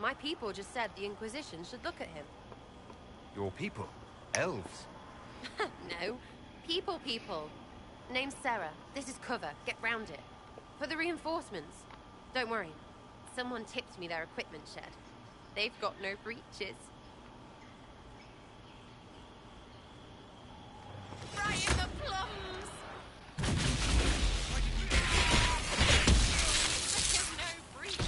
My people just said the Inquisition should look at him. Your people? Elves? No. People. Name's Sarah. This is cover. Get round it. For the reinforcements. Don't worry. Someone tipped me their equipment shed. They've got no breaches. Right in the plums! There's no breaches.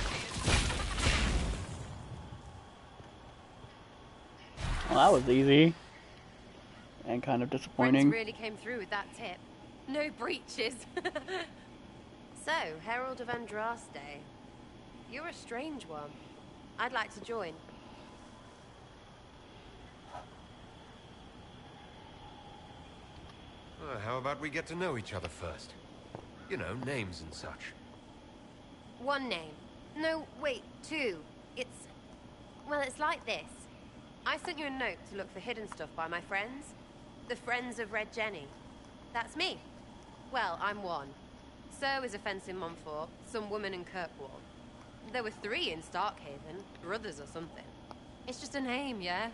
Well, that was easy. And kind of disappointing. Friends really came through with that tip. No breaches. So, Herald of Andraste. You're a strange one. I'd like to join. Well, how about we get to know each other first? You know, names and such. One name. No, wait, two. Well, it's like this. I sent you a note to look for hidden stuff by my friends. The Friends of Red Jenny. That's me. Well, I'm one. So is a fence in Montfort, some woman in Kirkwall. There were 3 in Starkhaven, brothers or something. It's just a name, yeah?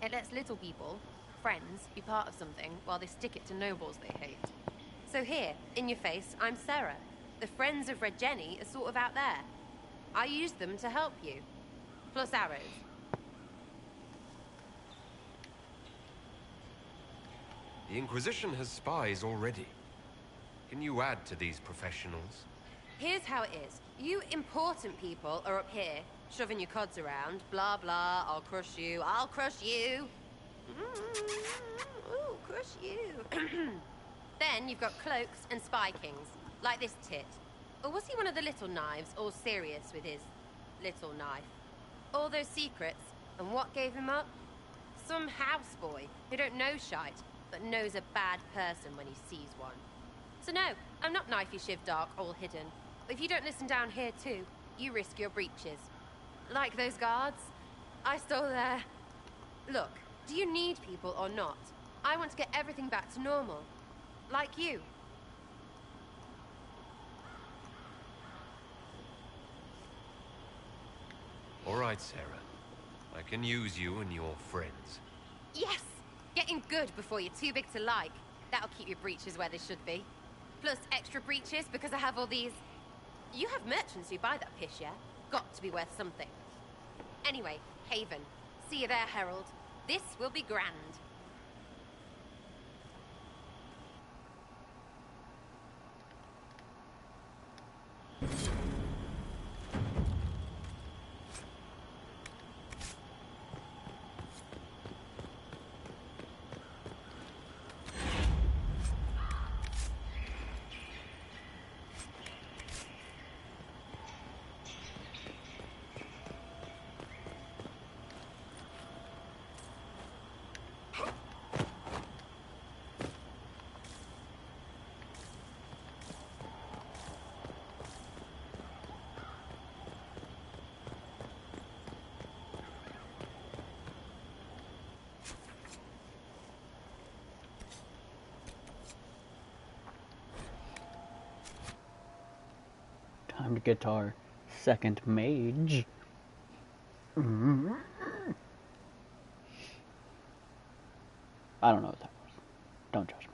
It lets little people, friends, be part of something while they stick it to nobles they hate. So here, in your face, I'm Sarah. The Friends of Red Jenny are sort of out there. I use them to help you. Plus arrows. The Inquisition has spies already. Can you add to these professionals? Here's how it is. You important people are up here, shoving your cods around. Blah, blah, I'll crush you. Ooh, crush you. Then you've got cloaks and spy kings, like this tit. Or was he one of the little knives, all serious with his little knife? All those secrets, and what gave him up? Some houseboy who don't know shite, but knows a bad person when he sees one. So no, I'm not knifey shiv dark, all hidden. But if you don't listen down here too, you risk your breeches. Like those guards, I stole their... Look, do you need people or not? I want to get everything back to normal. Like you. All right, Sarah. I can use you and your friends. Yes! Getting good before you're too big to like. That'll keep your breeches where they should be. Plus extra breeches because I have all these... You have merchants who buy that piss, yeah? Got to be worth something. Anyway, Haven. See you there, Herald. This will be grand. Time to get to our second mage. I don't know what that was. Don't judge me.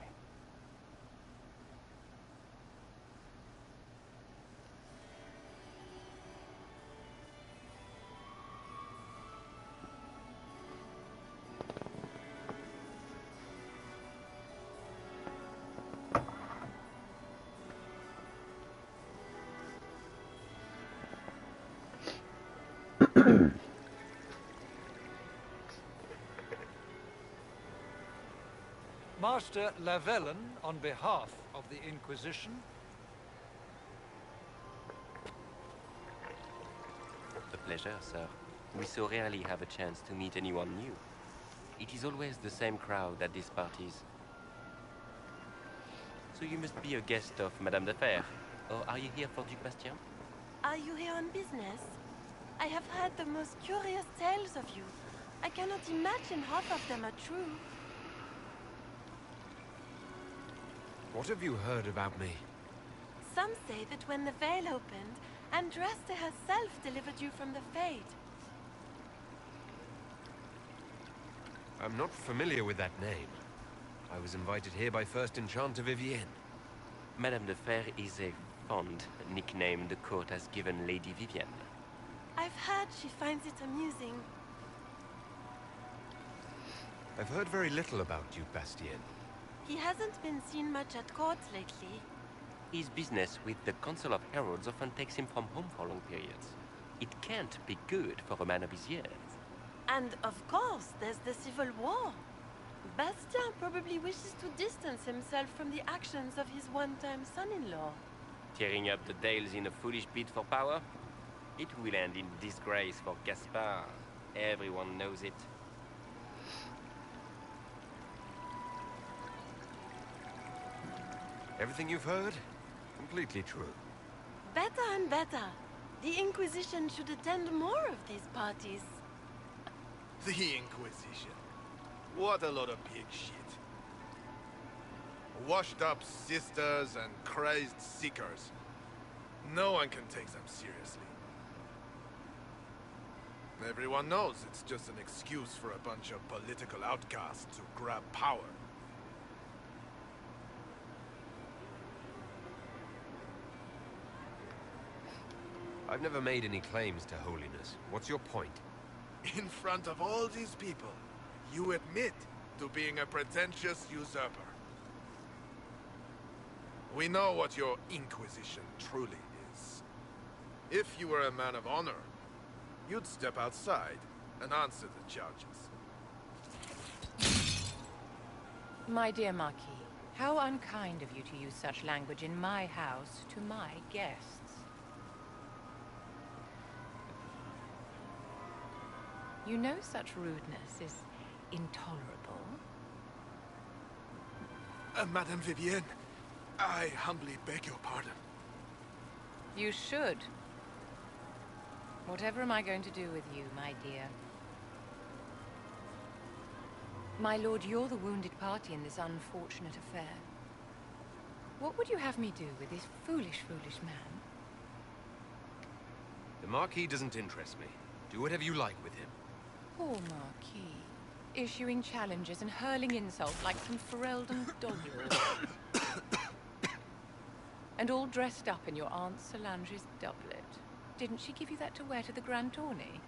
Master Lavellen, on behalf of the Inquisition. A pleasure, sir. We so rarely have a chance to meet anyone new. It is always the same crowd at these parties. So you must be a guest of Madame de Fer, or are you here for Duc Bastien? Are you here on business? I have heard the most curious tales of you. I cannot imagine half of them are true. What have you heard about me? Some say that when the veil opened, Andraste herself delivered you from the Fate. I'm not familiar with that name. I was invited here by First Enchanter Vivienne. Madame de Fer is a fond nickname the court has given Lady Vivienne. I've heard she finds it amusing. I've heard very little about you, Bastien. He hasn't been seen much at court lately. His business with the Council of Heralds often takes him from home for long periods. It can't be good for a man of his years. And of course, there's the civil war. Bastien probably wishes to distance himself from the actions of his one-time son-in-law. Tearing up the Dales in a foolish bid for power? It will end in disgrace for Gaspard. Everyone knows it. Everything you've heard? Completely true. Better and better. The Inquisition should attend more of these parties. The Inquisition. What a lot of pig shit. Washed up sisters and crazed seekers. No one can take them seriously. Everyone knows it's just an excuse for a bunch of political outcasts to grab power. I've never made any claims to holiness. What's your point? In front of all these people, you admit to being a pretentious usurper. We know what your Inquisition truly is. If you were a man of honor, you'd step outside and answer the charges. My dear Marquis, how unkind of you to use such language in my house to my guests. You know such rudeness is intolerable. Madame Vivienne, I humbly beg your pardon. You should. Whatever am I going to do with you, my dear? My lord, you're the wounded party in this unfortunate affair. What would you have me do with this foolish, foolish man? The Marquis doesn't interest me. Do whatever you like with him. Poor Marquis. Issuing challenges and hurling insults like some Ferelden doggerel. And all dressed up in your Aunt Solange's doublet. Didn't she give you that to wear to the Grand Tourney?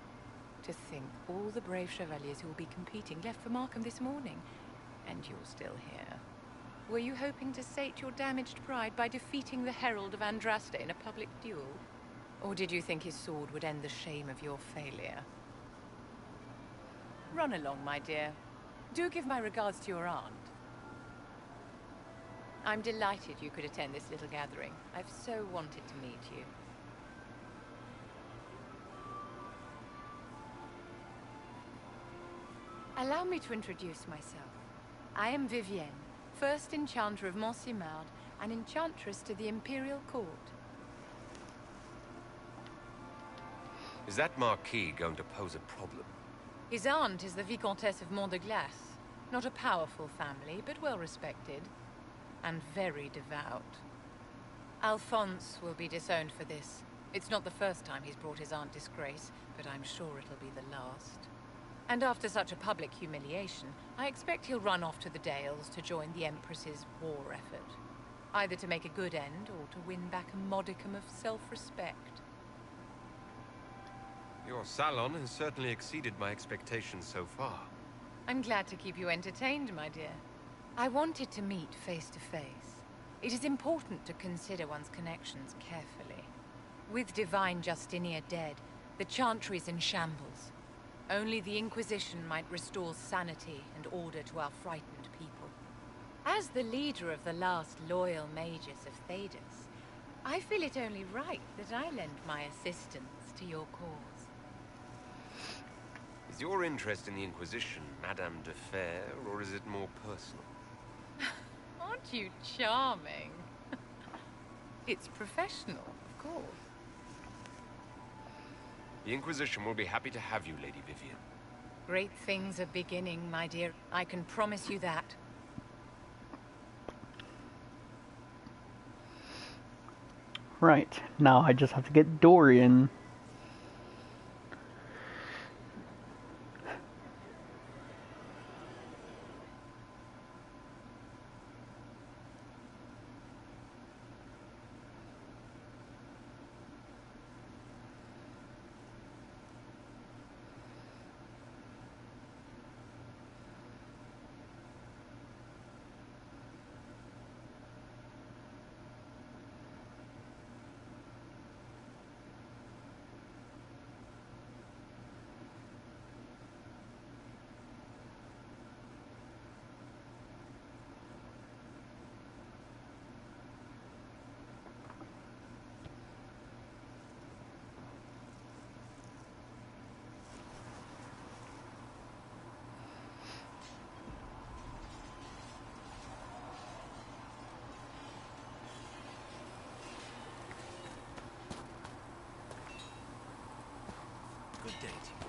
To think all the brave chevaliers who will be competing left for Markham this morning, and you're still here. Were you hoping to sate your damaged pride by defeating the Herald of Andraste in a public duel? Or did you think his sword would end the shame of your failure? Run along, my dear. Do give my regards to your aunt. I'm delighted you could attend this little gathering. I've so wanted to meet you. Allow me to introduce myself. I am Vivienne, first enchanter of Mont-Simard and enchantress to the Imperial Court. Is that Marquis going to pose a problem? His aunt is the Vicomtesse of Mont de Glace. Not a powerful family, but well respected. And very devout. Alphonse will be disowned for this. It's not the first time he's brought his aunt disgrace, but I'm sure it'll be the last. And after such a public humiliation, I expect he'll run off to the Dales to join the Empress's war effort. Either to make a good end, or to win back a modicum of self-respect. Your salon has certainly exceeded my expectations so far. I'm glad to keep you entertained, my dear. I wanted to meet face to face. It is important to consider one's connections carefully. With Divine Justinia dead, the Chantry's in shambles. Only the Inquisition might restore sanity and order to our frightened people. As the leader of the last loyal mages of Thedas, I feel it only right that I lend my assistance to your cause. Is your interest in the Inquisition Madame de Fer, or is it more personal? Aren't you charming? It's professional, of course. The Inquisition will be happy to have you, Lady Vivienne. Great things are beginning, my dear. I can promise you that. Right, now I just have to get Dorian. Good day to you.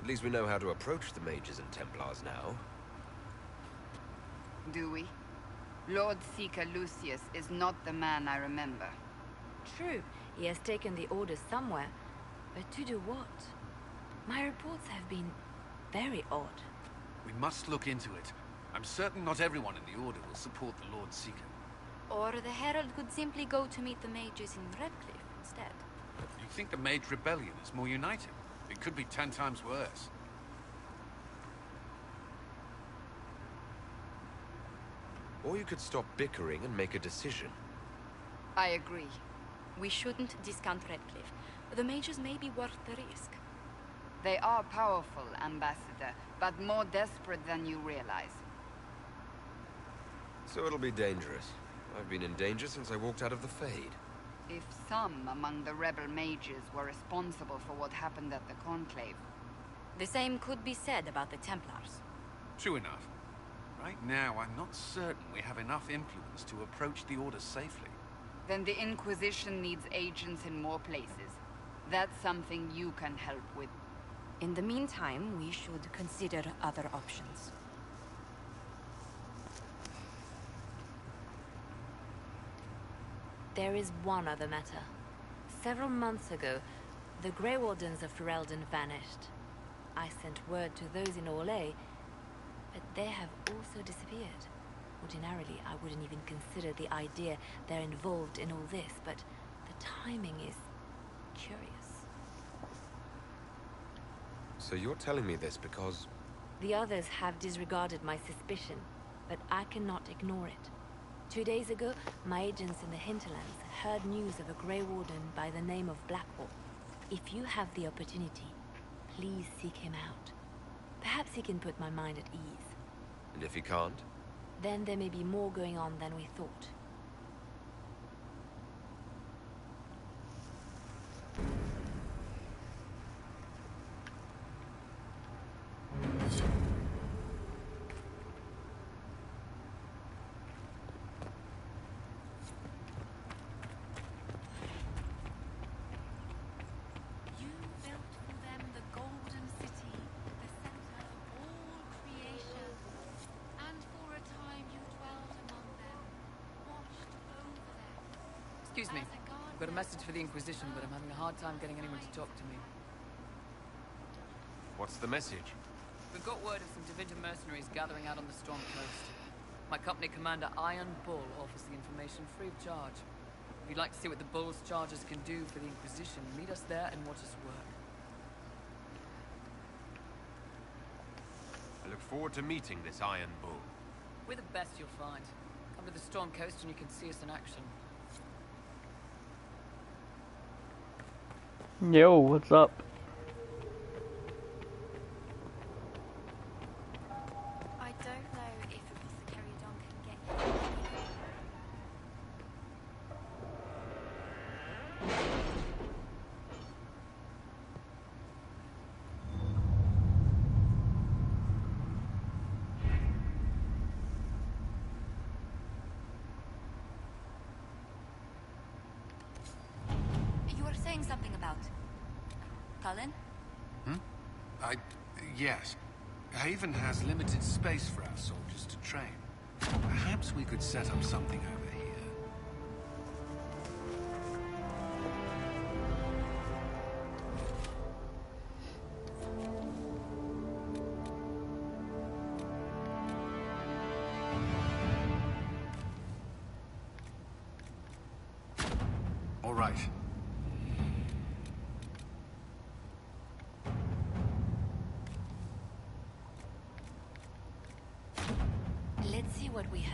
At least we know how to approach the mages and Templars now. Do we? Lord Seeker Lucius is not the man I remember. True, he has taken the Order somewhere, but to do what? My reports have been very odd. We must look into it. I'm certain not everyone in the Order will support the Lord Seeker. Or the Herald could simply go to meet the mages in Redcliffe instead. You think the Mage Rebellion is more united? It could be 10 times worse. Or you could stop bickering and make a decision. I agree. We shouldn't discount Redcliffe. The mages may be worth the risk. They are powerful, Ambassador, but more desperate than you realize. So it'll be dangerous. I've been in danger since I walked out of the Fade. If some among the rebel mages were responsible for what happened at the Conclave. The same could be said about the Templars. True enough. Right now, I'm not certain we have enough influence to approach the Order safely. Then the Inquisition needs agents in more places. That's something you can help with. In the meantime, we should consider other options. There is one other matter. Several months ago, the Grey Wardens of Ferelden vanished. I sent word to those in Orlais, but they have also disappeared. Ordinarily, I wouldn't even consider the idea they're involved in all this, but the timing is curious. So you're telling me this because... The others have disregarded my suspicion, but I cannot ignore it. 2 days ago, my agents in the hinterlands heard news of a Grey Warden by the name of Blackwall. If you have the opportunity, please seek him out. Perhaps he can put my mind at ease. And if he can't? Then there may be more going on than we thought. Excuse me. I've got a message for the Inquisition, but I'm having a hard time getting anyone to talk to me. What's the message? We've got word of some Divinity mercenaries gathering out on the Storm Coast. My company commander, Iron Bull, offers the information free of charge. If you'd like to see what the Bull's charges can do for the Inquisition, meet us there and watch us work. I look forward to meeting this Iron Bull. We're the best you'll find. Come to the Storm Coast and you can see us in action. Yo, what's up? I don't know if Apothecary Don can get you. You were saying something about Cullen? Yes. Haven has limited space for our soldiers to train. Perhaps we could set up something over here. All right. Let's see what we have.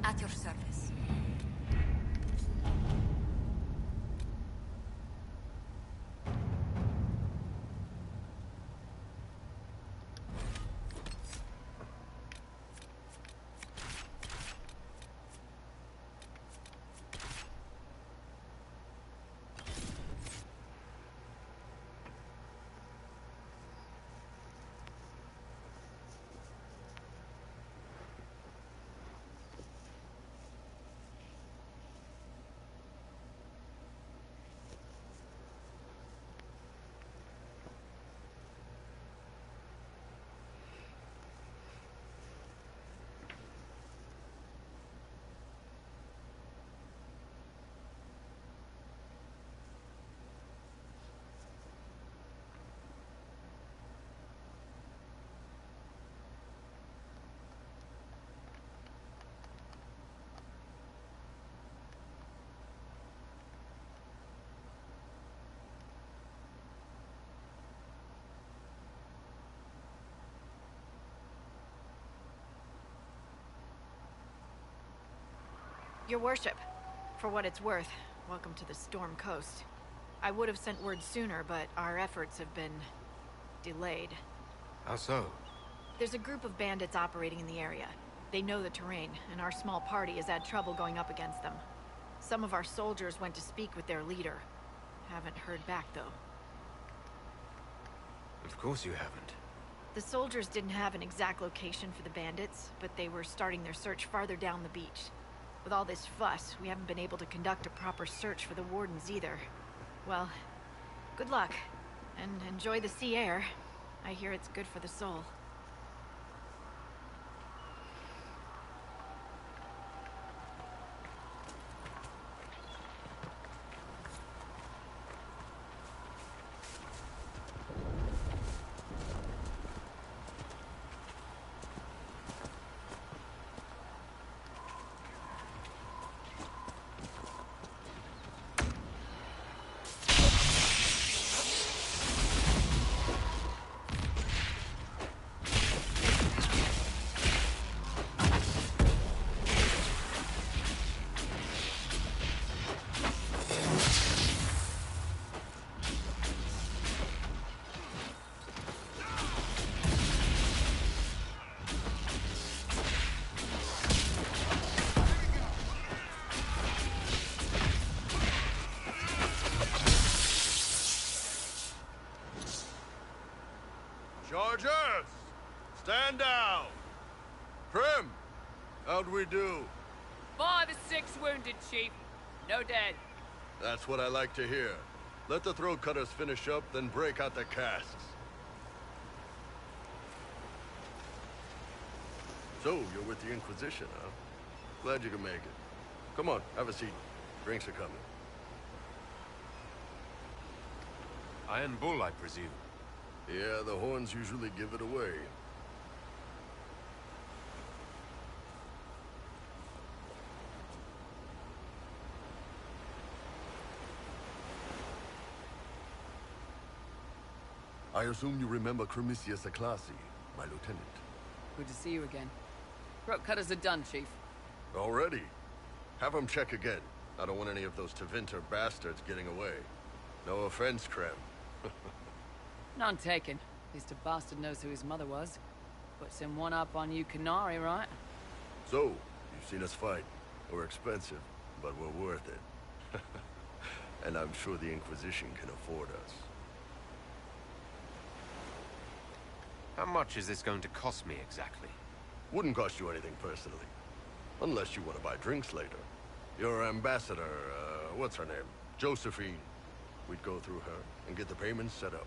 At your service. Your worship, for what it's worth, welcome to the Storm Coast. I would have sent word sooner, but our efforts have been delayed. How so? There's a group of bandits operating in the area. They know the terrain, and our small party has had trouble going up against them. Some of our soldiers went to speak with their leader. Haven't heard back, though. Of course you haven't. The soldiers didn't have an exact location for the bandits, but they were starting their search farther down the beach. With all this fuss, we haven't been able to conduct a proper search for the wardens either. Well, good luck, and enjoy the sea air. I hear it's good for the soul. Chargers! Stand down! Prim, how'd we do? 5 or 6 wounded, Chief. No dead. That's what I like to hear. Let the throat cutters finish up, then break out the casks. So, you're with the Inquisition, huh? Glad you can make it. Come on, have a seat. Drinks are coming. Iron Bull, I presume. Yeah, the horns usually give it away. I assume you remember Cremisius Aclassi, my lieutenant. Good to see you again. Throat cutters are done, Chief. Already? Have them check again. I don't want any of those Tevinter bastards getting away. No offense, Krem. None taken. At least a bastard knows who his mother was. Puts him one up on you Canary, right? So, you've seen us fight. We're expensive, but we're worth it. And I'm sure the Inquisition can afford us. How much is this going to cost me exactly? Wouldn't cost you anything personally. Unless you want to buy drinks later. Your ambassador, what's her name? Josephine. We'd go through her and get the payments set up.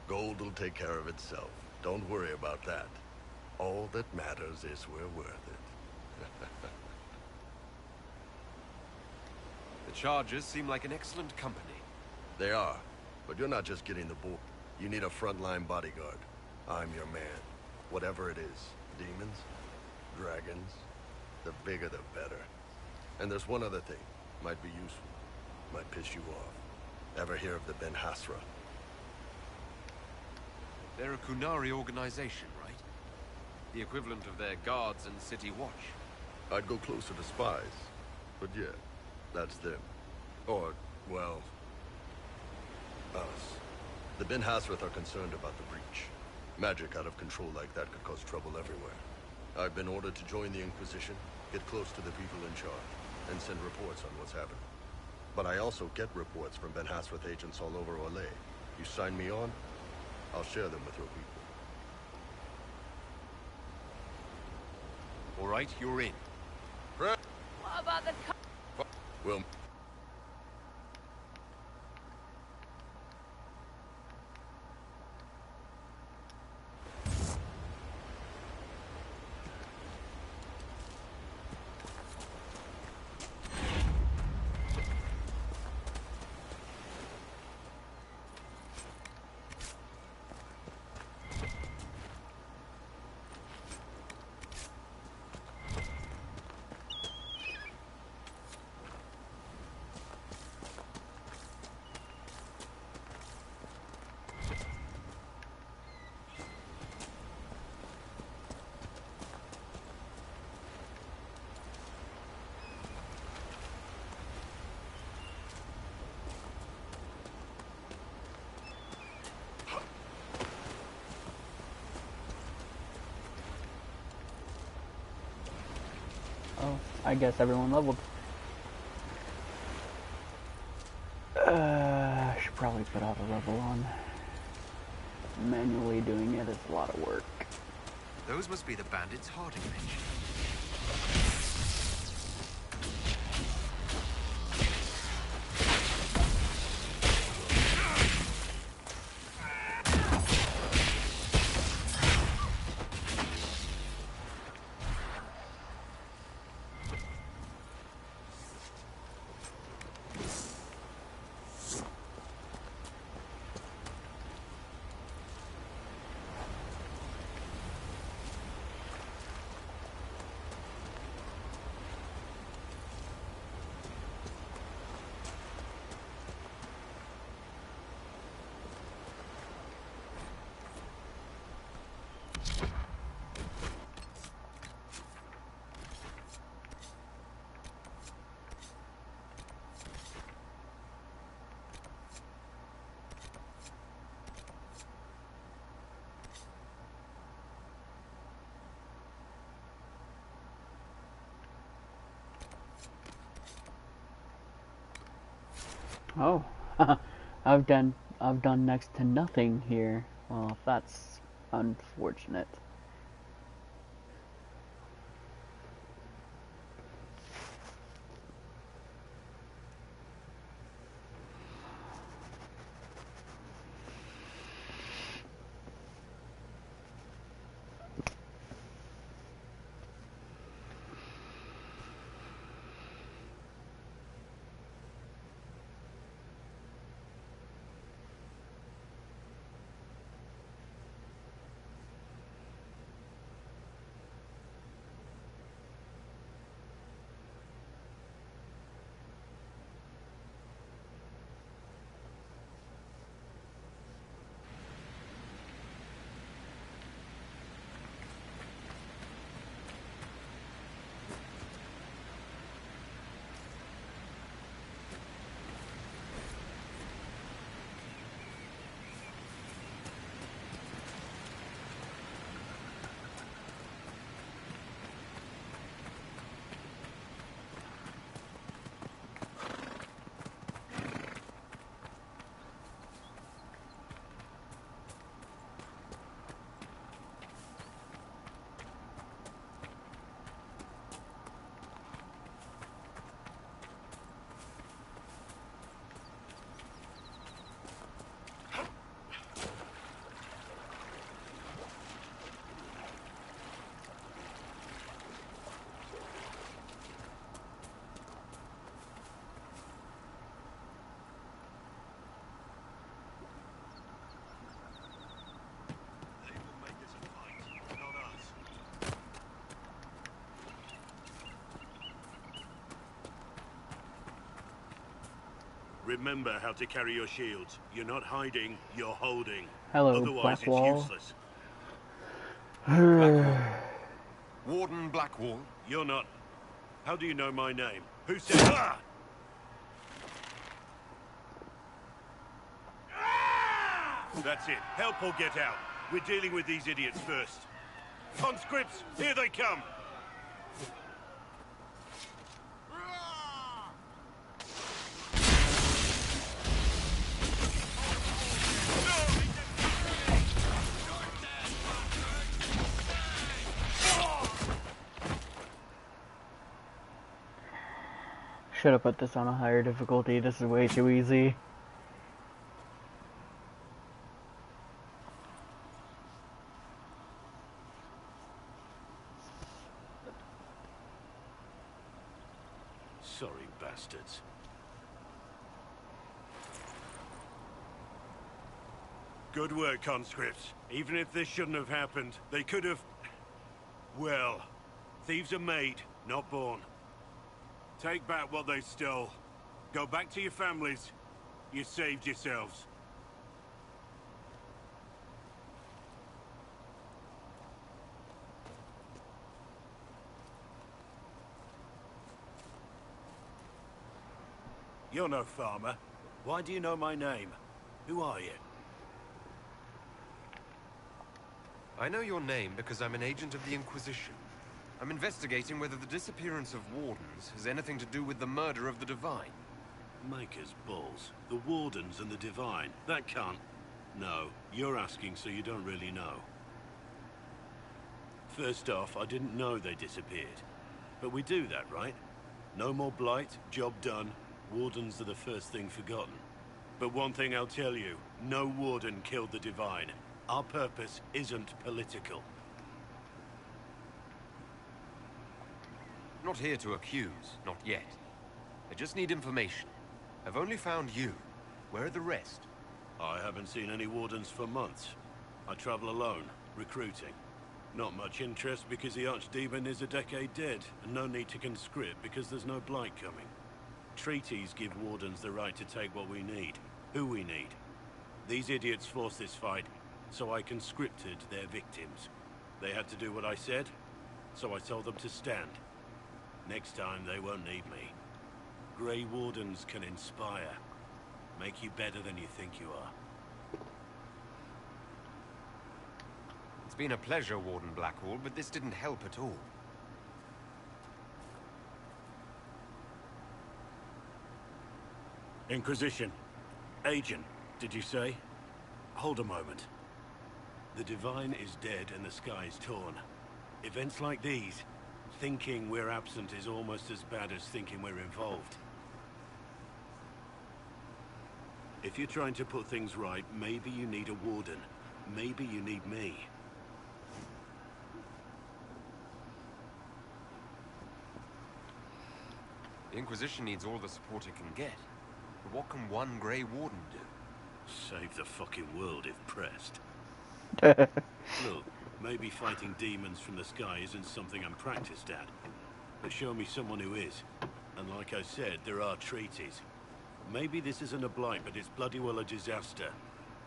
Gold will take care of itself. Don't worry about that. All that matters is we're worth it. The Chargers seem like an excellent company. They are, but you're not just getting the bull. You need a frontline bodyguard. I'm your man. Whatever it is. Demons? Dragons? The bigger the better. And there's one other thing. Might be useful. Might piss you off. Ever hear of the Ben Hasra? They're a Kunari organization, right? The equivalent of their guards and city watch. I'd go closer to spies. But yeah, that's them. Or, well, us. The Ben Hasrath are concerned about the breach. Magic out of control like that could cause trouble everywhere. I've been ordered to join the Inquisition, get close to the people in charge, and send reports on what's happening. But I also get reports from Ben Hasrath agents all over Orlais. You sign me on, I'll share them with your people. All right, you're in. What about the... Well... Oh, I guess everyone leveled. I should probably put out a level on. Manually doing it is a lot of work. Those must be the bandits Harding mentioned. Oh, I've done next to nothing here. Well, if that's Unfortunate. Remember how to carry your shields. You're not hiding, you're holding. Hello, Otherwise, Blackwall. it's useless. Blackwall. Warden Blackwall. You're not. How do you know my name? Who said? Ah! That's it. Help or get out. We're dealing with these idiots first. Conscripts, here they come. Should have put this on a higher difficulty. This is way too easy. Sorry, bastards. Good work, conscripts. Even if this shouldn't have happened, they could have... Well, thieves are made, not born. Take back what they stole. Go back to your families. You saved yourselves. You're no farmer. Why do you know my name? Who are you? I know your name because I'm an agent of the Inquisition. I'm investigating whether the disappearance of Wardens has anything to do with the murder of the Divine. Maker's balls. The Wardens and the Divine. That can't... No, you're asking so you don't really know. First off, I didn't know they disappeared. But we do that, right? No more blight, job done. Wardens are the first thing forgotten. But one thing I'll tell you, no Warden killed the Divine. Our purpose isn't political. Not here to accuse, not yet. I just need information. I've only found you. Where are the rest? I haven't seen any Wardens for months. I travel alone, recruiting. Not much interest because the Archdemon is a decade dead, and no need to conscript because there's no blight coming. Treaties give Wardens the right to take what we need, who we need. These idiots forced this fight, so I conscripted their victims. They had to do what I said, so I told them to stand. Next time, they won't need me. Grey Wardens can inspire. Make you better than you think you are. It's been a pleasure, Warden Blackwall, but this didn't help at all. Inquisition. Agent, did you say? Hold a moment. The Divine is dead and the sky is torn. Events like these, thinking we're absent is almost as bad as thinking we're involved. If you're trying to put things right, maybe you need a warden. Maybe you need me. The Inquisition needs all the support it can get. But what can one Grey Warden do? Save the fucking world if pressed. Look, maybe fighting demons from the sky isn't something I'm practiced at. But show me someone who is. And like I said, there are treaties. Maybe this isn't a blight, but it's bloody well a disaster.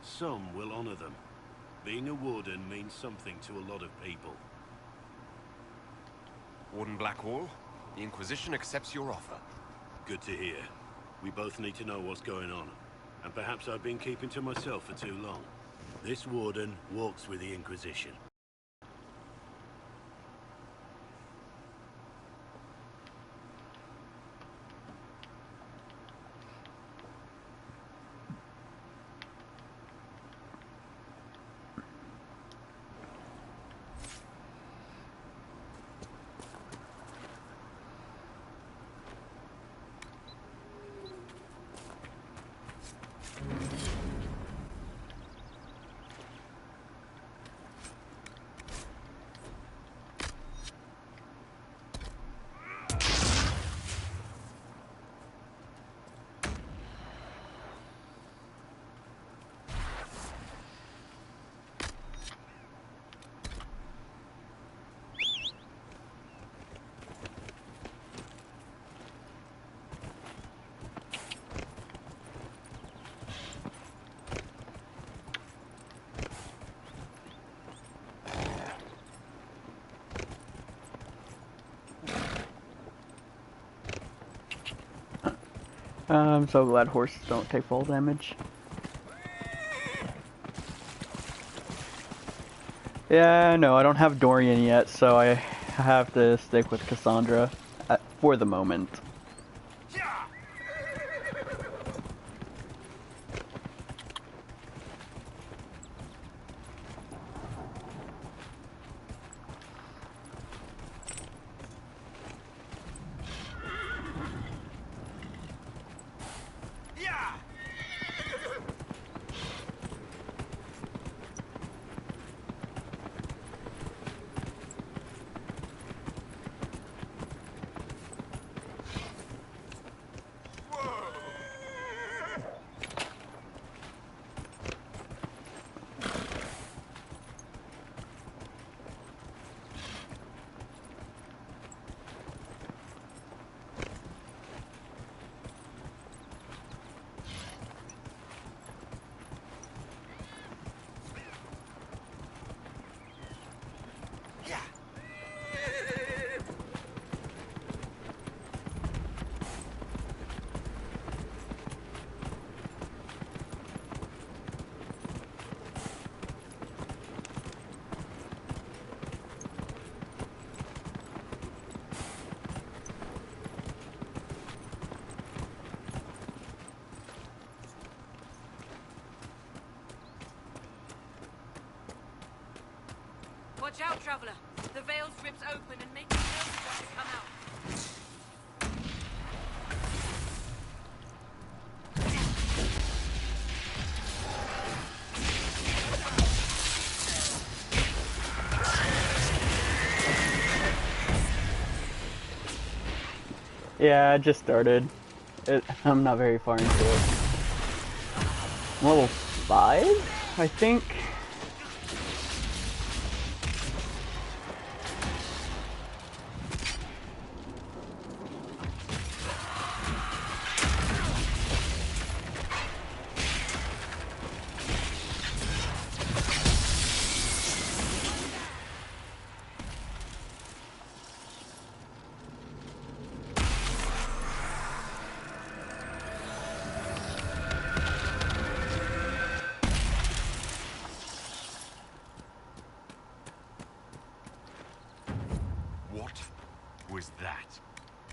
Some will honor them. Being a warden means something to a lot of people. Warden Blackwall, the Inquisition accepts your offer. Good to hear. We both need to know what's going on. And perhaps I've been keeping to myself for too long. This warden walks with the Inquisition. I'm so glad horses don't take fall damage. Yeah, no, I don't have Dorian yet, so I have to stick with Cassandra for the moment. Watch out, traveler. The veil strips open and make you nervous when you come out. Yeah, I just started. I'm not very far into it. I'm level 5, I think.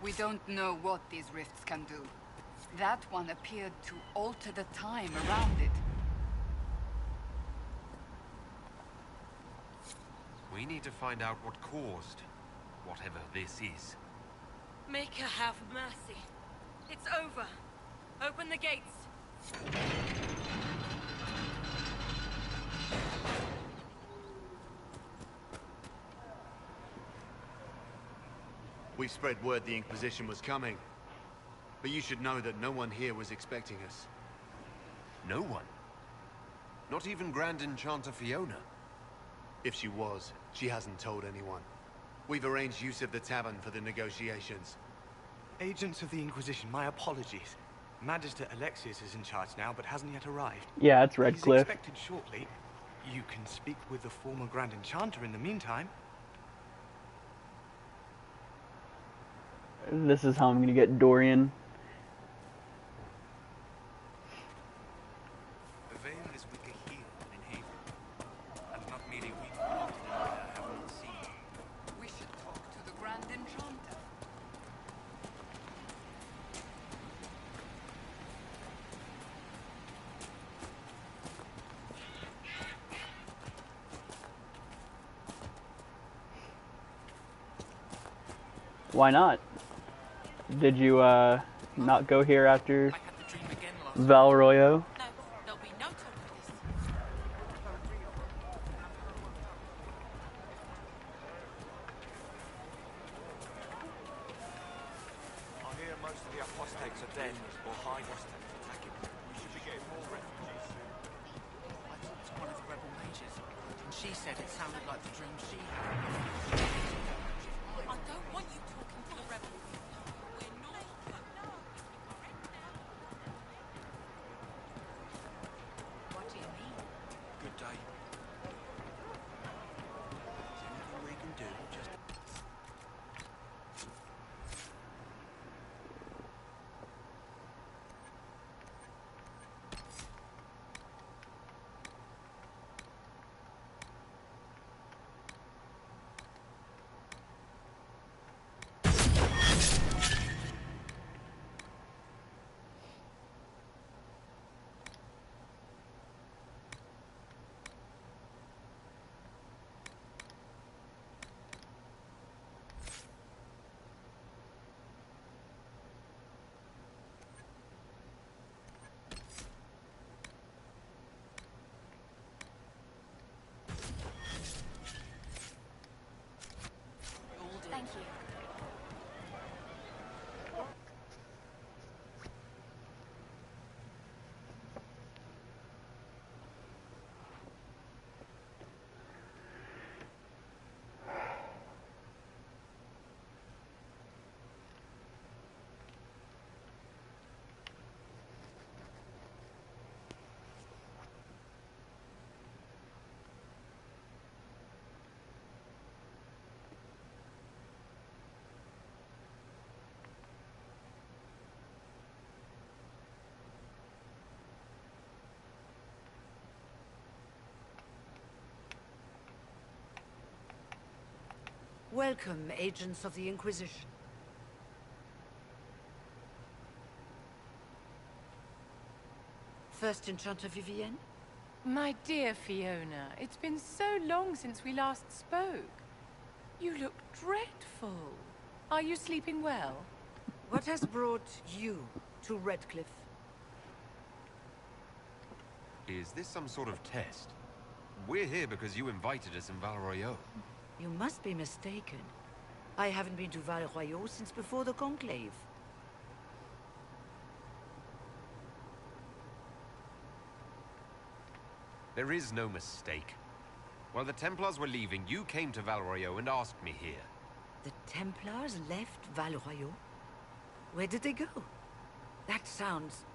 We don't know what these rifts can do. That one appeared to alter the time around it. We need to find out what caused whatever this is. Make her have mercy. It's over. Open the gates. We've spread word the Inquisition was coming. But you should know that no one here was expecting us. No one? Not even Grand Enchanter Fiona? If she was, she hasn't told anyone. We've arranged use of the tavern for the negotiations. Agents of the Inquisition, my apologies. Magister Alexius is in charge now, but hasn't yet arrived. Yeah, it's Redcliffe. He's expected shortly. You can speak with the former Grand Enchanter in the meantime. This is how I'm gonna get Dorian. The veil is weaker here than in Haven, and not merely weak enough to I haven't seen. We should talk to the Grand Enchanter. Why not? Did you not go here after Valroyo? I hear most of the apostates are dead or hide attacking. We should be getting more refugees soon. I talked to one of the rebel mages, and she said it sounded like the dream she had. I don't want you talking to the rebels. We're not. What do you mean? Good day. Is there anything we can do? Just... Thank you. Welcome, agents of the Inquisition. First Enchanter Vivienne? My dear Fiona, it's been so long since we last spoke. You look dreadful. Are you sleeping well? What has brought you to Redcliffe? Is this some sort of test? We're here because you invited us in Valroyo. You must be mistaken. I haven't been to Valroyo since before the Conclave. There is no mistake. While the Templars were leaving, you came to Valroyo and asked me here. The Templars left Valroyo? Where did they go? That sounds...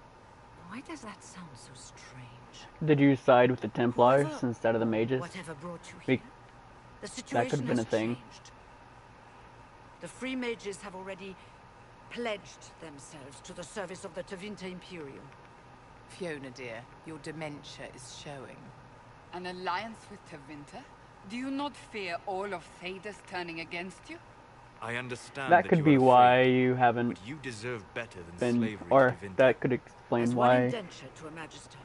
Why does that sound so strange? Did you side with the Templars instead of the mages? Whatever brought you here? The situation that could have been a thing. Changed. The free mages have already pledged themselves to the service of the Tevinter Imperium. Fiona, dear, your dementia is showing. An alliance with Tevinter? Do you not fear all of Thedas turning against you? I understand that could be why you haven't but you deserve better than been, slavery or to Tevinter. that could explain As why one indenture to a magister,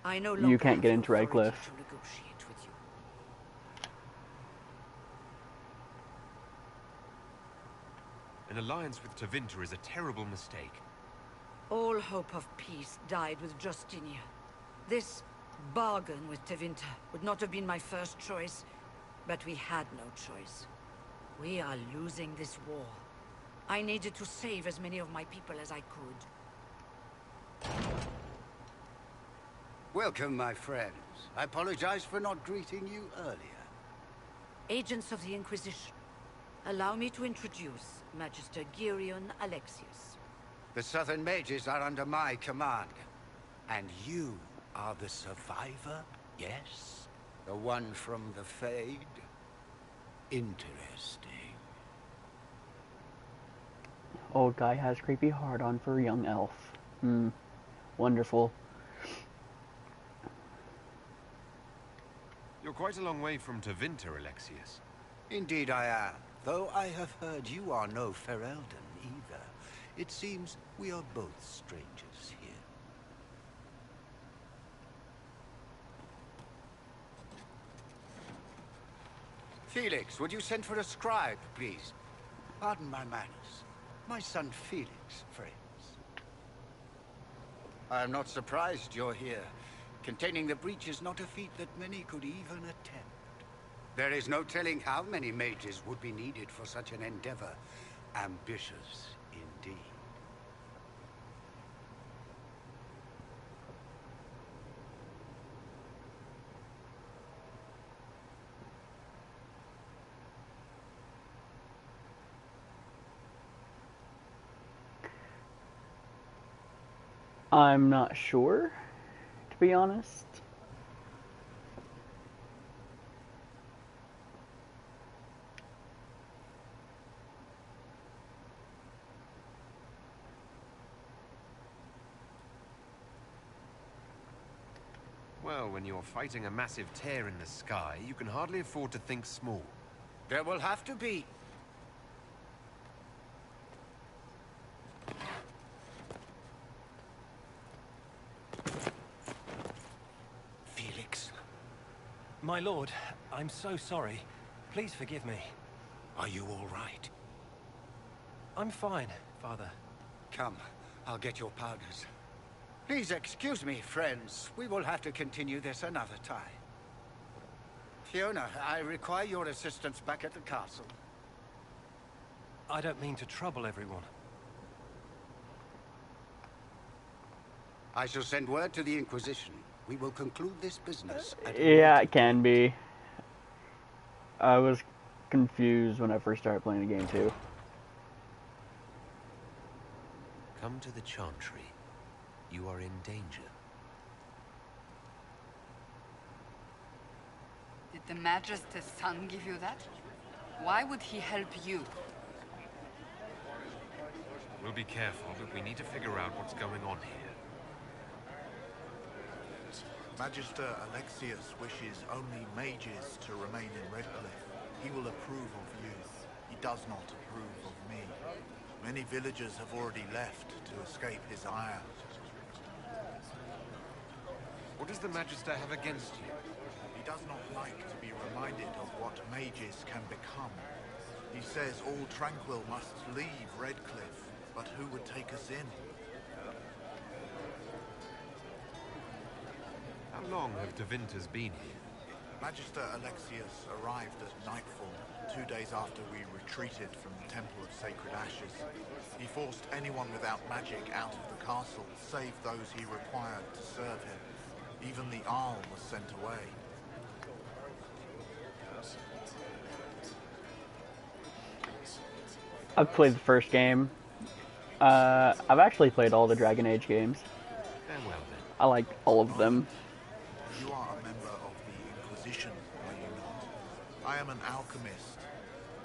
I no longer you can't get have into authority Redcliffe. to negotiate with you. An alliance with Tevinter is a terrible mistake. All hope of peace died with Justinia. This bargain with Tevinter would not have been my first choice, but we had no choice. We are losing this war. I needed to save as many of my people as I could. Welcome, my friends. I apologize for not greeting you earlier. Agents of the Inquisition, allow me to introduce Magister Girion Alexius. The Southern Mages are under my command. And you are the survivor, yes? The one from the Fade? Interesting. Old guy has creepy hard-on for young elf. Wonderful. You're quite a long way from Tevinter, Alexius. Indeed I am. Though I have heard you are no Ferelden either. It seems we are both strangers here. Felix, would you send for a scribe, please? Pardon my manners. My son Felix, friends. I am not surprised you're here. Containing the breach is not a feat that many could even attempt. There is no telling how many mages would be needed for such an endeavor. Ambitious, indeed. I'm not sure, to be honest. Well, when you're fighting a massive tear in the sky, you can hardly afford to think small. There will have to be. Felix. My lord, I'm so sorry. Please forgive me. Are you all right? I'm fine, Father. Come, I'll get your powders. Please excuse me, friends. We will have to continue this another time. Fiona, I require your assistance back at the castle. I don't mean to trouble everyone. I shall send word to the Inquisition. We will conclude this business at Yeah, it can be. I was confused when I first started playing the game too. Come to the Chantry. You are in danger. Did the Magister's son give you that? Why would he help you? We'll be careful, but we need to figure out what's going on here. Magister Alexius wishes only mages to remain in Redcliffe. He will approve of you. He does not approve of me. Many villagers have already left to escape his ire. What does the Magister have against you? He does not like to be reminded of what mages can become. He says all Tranquil must leave Redcliffe, but who would take us in? How long have Devinters been here? Magister Alexius arrived at nightfall, 2 days after we retreated from the Temple of Sacred Ashes. He forced anyone without magic out of the castle, save those he required to serve him. Even the Arl was sent away. I've played the first game. I've actually played all the Dragon Age games. Farewell then. I like all of them. You are a member of the Inquisition, are you not? I am an alchemist.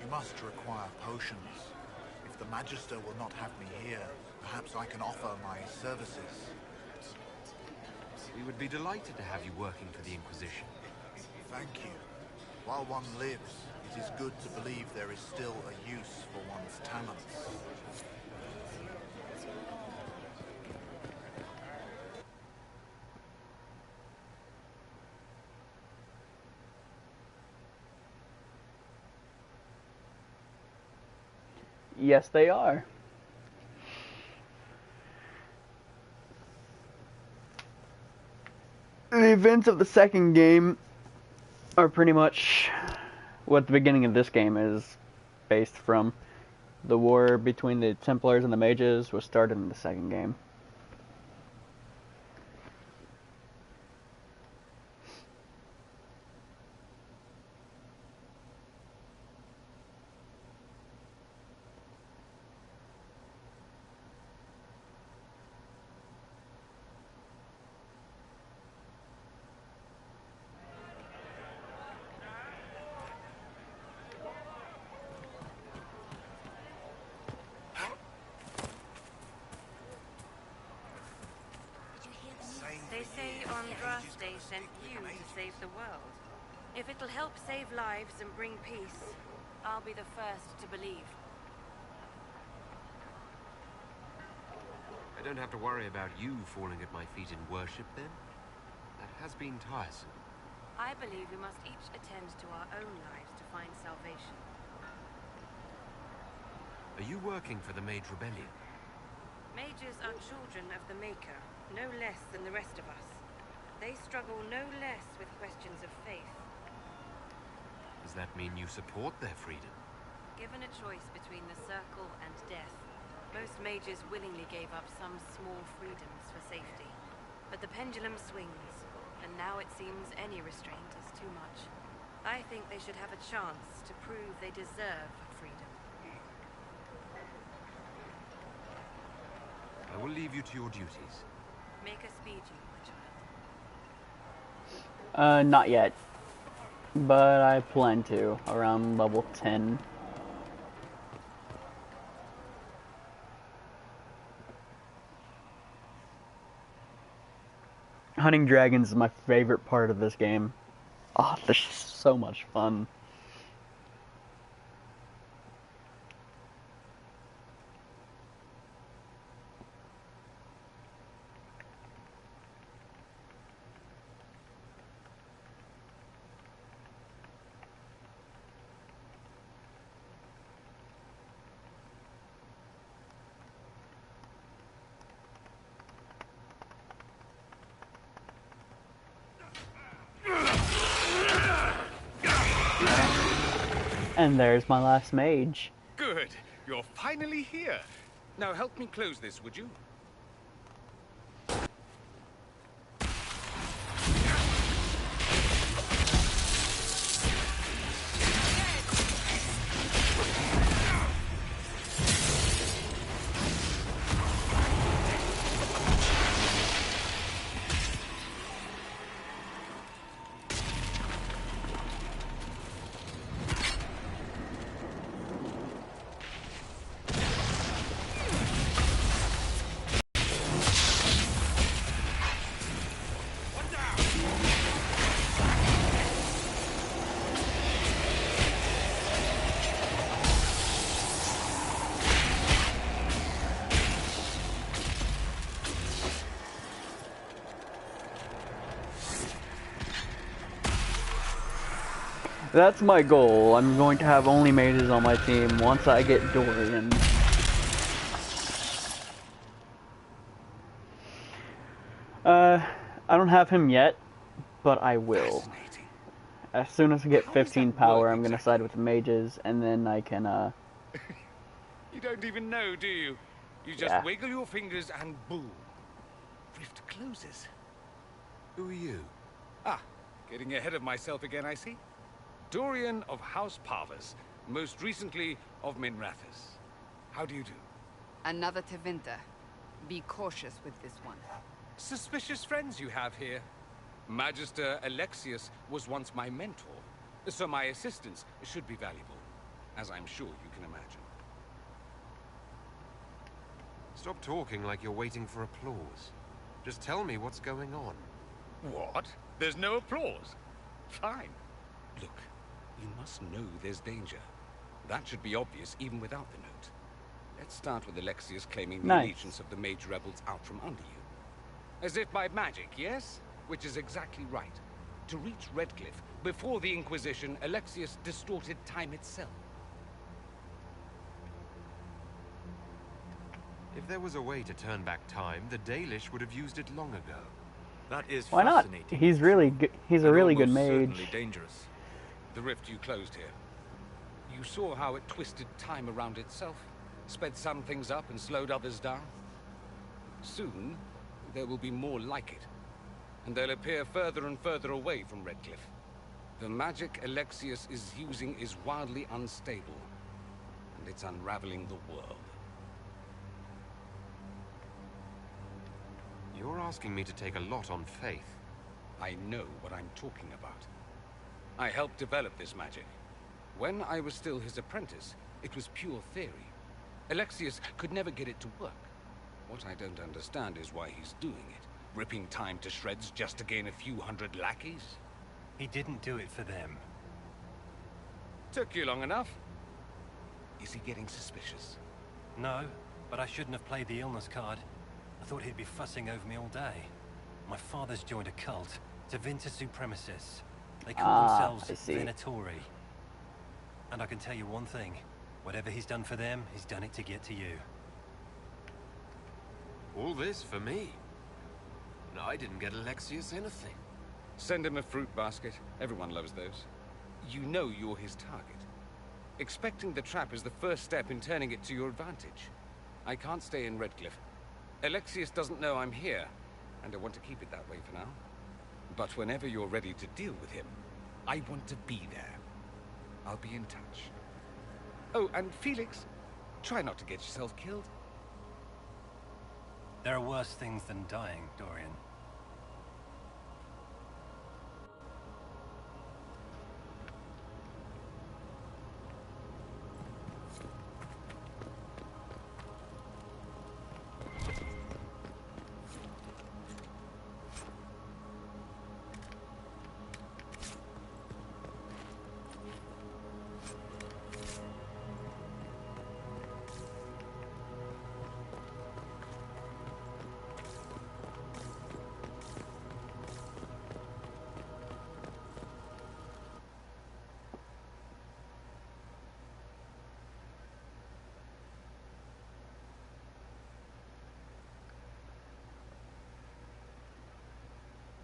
You must require potions. If the Magister will not have me here, perhaps I can offer my services. We would be delighted to have you working for the Inquisition. Thank you. While one lives, it is good to believe there is still a use for one's talents. Yes, they are. The events of the second game are pretty much what the beginning of this game is based from. The war between the Templars and the mages was started in the second game. They say Andraste sent you to save the world. If it'll help save lives and bring peace, I'll be the first to believe. I don't have to worry about you falling at my feet in worship, then? That has been tiresome. I believe we must each attend to our own lives to find salvation. Are you working for the Mage Rebellion? Mages are children of the Maker, no less than the rest of us. They struggle no less with questions of faith. Does that mean you support their freedom? Given a choice between the Circle and death, most mages willingly gave up some small freedoms for safety. But the pendulum swings, and now it seems any restraint is too much. I think they should have a chance to prove they deserve freedom. I will leave you to your duties. Make us speed you, my child. Not yet. But I plan to, around level 10. Hunting dragons is my favorite part of this game. Oh, this is so much fun. And there's my last mage. Good. You're finally here. Now help me close this, would you? That's my goal. I'm going to have only mages on my team once I get Dorian. I don't have him yet, but I will. As soon as I get 15 power, I'm gonna side with the mages, and then I can, You don't even know, do you? You just wiggle your fingers and boom. Rift closes. Who are you? Ah, getting ahead of myself again, I see. Dorian of House Parvus, most recently of Minrathous. How do you do? Another Tevinter. Be cautious with this one. Suspicious friends you have here. Magister Alexius was once my mentor, so my assistance should be valuable, as I'm sure you can imagine. Stop talking like you're waiting for applause. Just tell me what's going on. What? There's no applause? Fine. Look, you must know there's danger. That should be obvious even without the note. Let's start with Alexius claiming the allegiance of the mage rebels out from under you. As if by magic, yes? Which is exactly right. To reach Redcliffe, before the Inquisition, Alexius distorted time itself. If there was a way to turn back time, the Dalish would have used it long ago. That is Why not? fascinating. He's really good. He's a really good Almost mage. certainly dangerous. The rift you closed here. You saw how it twisted time around itself, sped some things up and slowed others down. Soon, there will be more like it, and they'll appear further and further away from Redcliffe. The magic Alexius is using is wildly unstable, and it's unraveling the world. You're asking me to take a lot on faith. I know what I'm talking about. I helped develop this magic. When I was still his apprentice, it was pure theory. Alexius could never get it to work. What I don't understand is why he's doing it. Ripping time to shreds just to gain a few hundred lackeys? He didn't do it for them. Took you long enough. Is he getting suspicious? No, but I shouldn't have played the illness card. I thought he'd be fussing over me all day. My father's joined a cult, Tevinter Supremacists. They call themselves Venatori. And I can tell you one thing. Whatever he's done for them, he's done it to get to you. All this for me? No, I didn't get Alexius anything. Send him a fruit basket. Everyone loves those. You know you're his target. Expecting the trap is the first step in turning it to your advantage. I can't stay in Redcliffe. Alexius doesn't know I'm here, and I want to keep it that way for now. But whenever you're ready to deal with him, I want to be there. I'll be in touch. Oh, and Felix, try not to get yourself killed. There are worse things than dying, Dorian.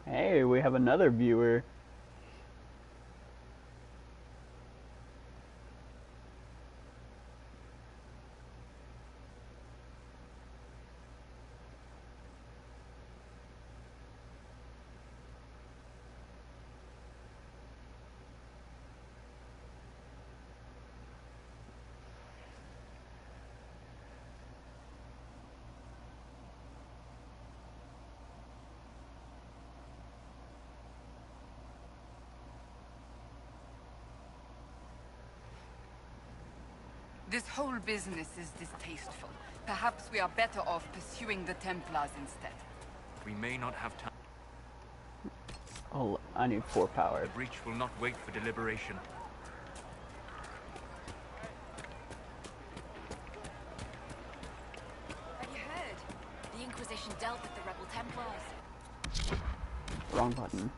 Hey, we have another viewer. This whole business is distasteful. Perhaps we are better off pursuing the Templars instead. We may not have time. Oh, I need 4 power. The breach will not wait for deliberation. Have you heard? The Inquisition dealt with the rebel Templars. Wrong button.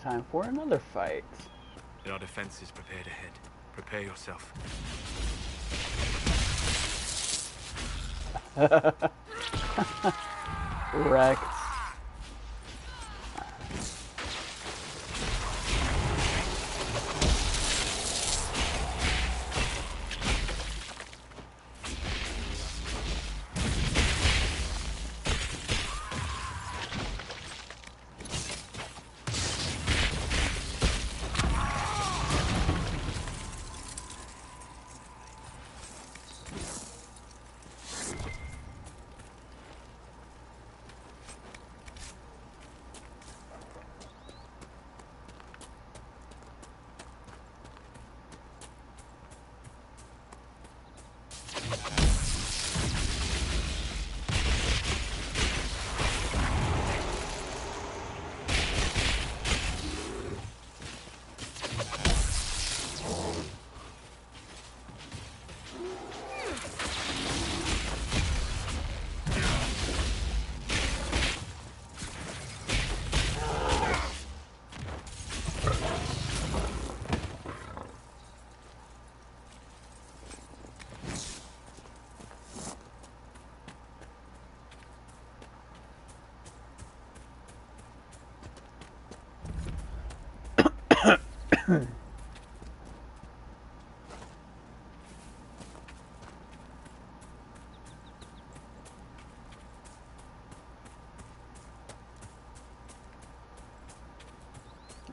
time for another fight. There are defenses prepared ahead. Prepare yourself. Wrecked.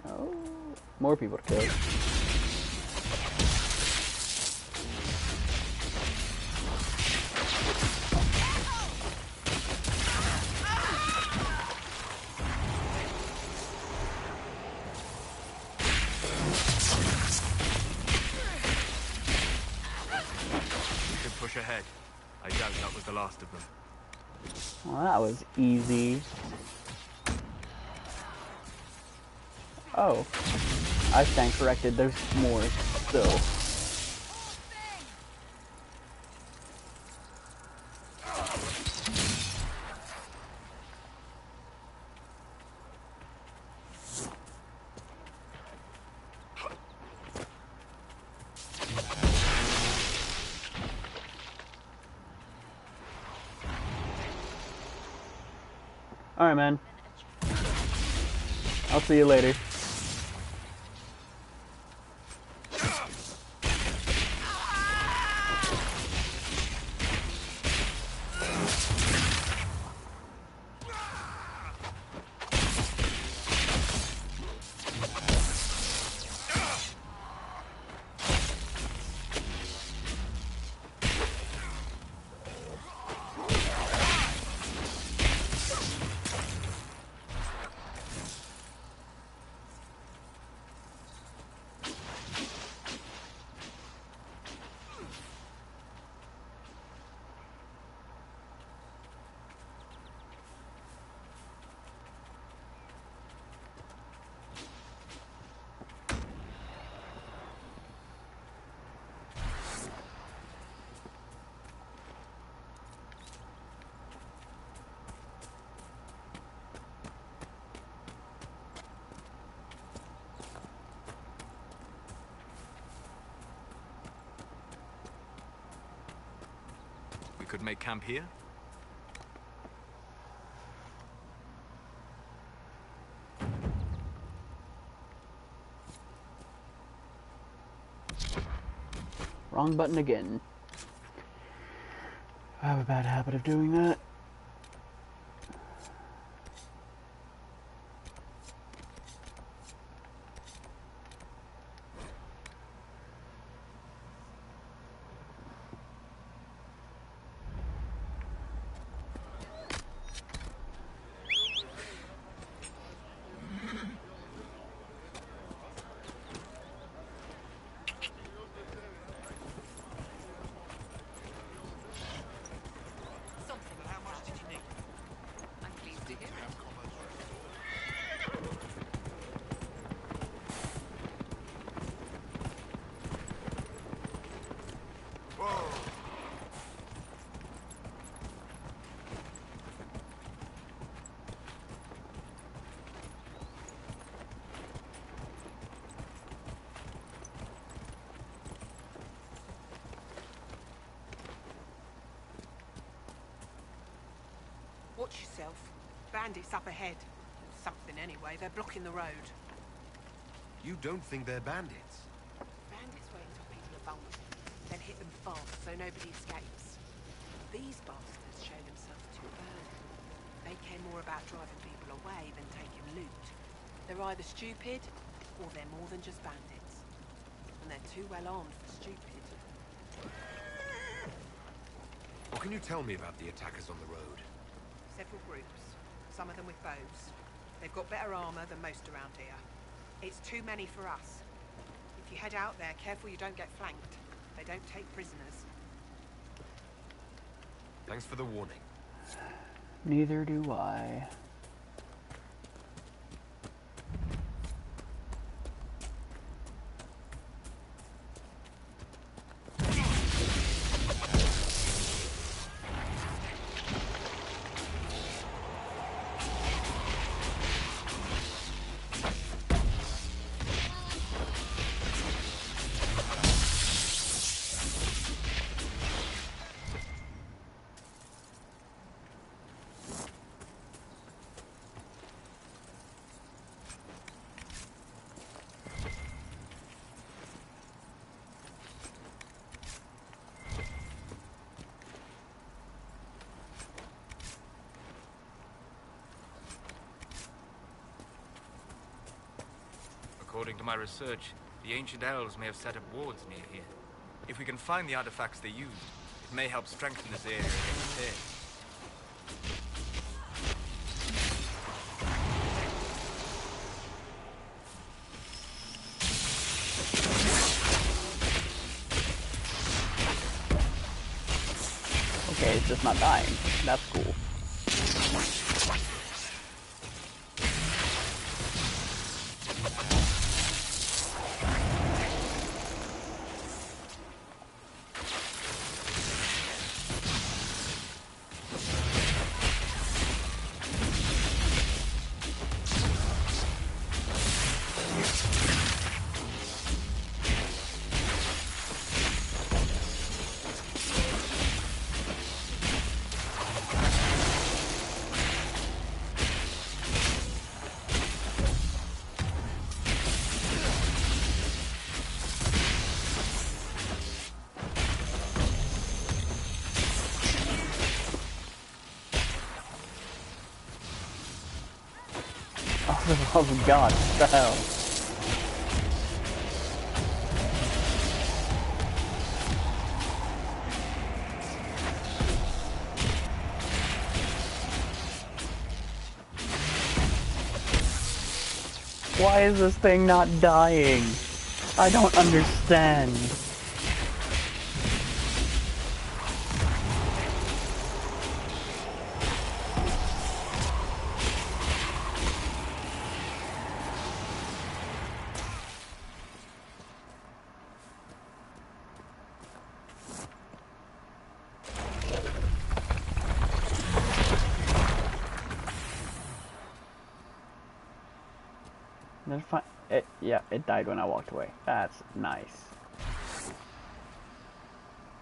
Oh, more people to kill. Push ahead. I doubt that was the last of them. Well, that was easy. Oh, I stand corrected. There's more still. Alright, man. I'll see you later. Could make camp here? Wrong button again. I have a bad habit of doing that. Watch yourself. Bandits up ahead. Something anyway, they're blocking the road. You don't think they're bandits? Bandits wait until people are vulnerable, then hit them fast so nobody escapes. These bastards show themselves too early. They care more about driving people away than taking loot. They're either stupid, or they're more than just bandits. And they're too well armed for stupid. What can you tell me about the attackers on the road? Several groups, some of them with bows. They've got better armor than most around here. It's too many for us. If you head out there, careful you don't get flanked. They don't take prisoners. Thanks for the warning. Neither do I. According to my research, the ancient elves may have set up wards near here. If we can find the artifacts they used, it may help strengthen this area against theirs. Okay, it's just not dying. That's cool. Oh god, what the hell? Why is this thing not dying? I don't understand. That's fine. Yeah, it died when I walked away. That's nice.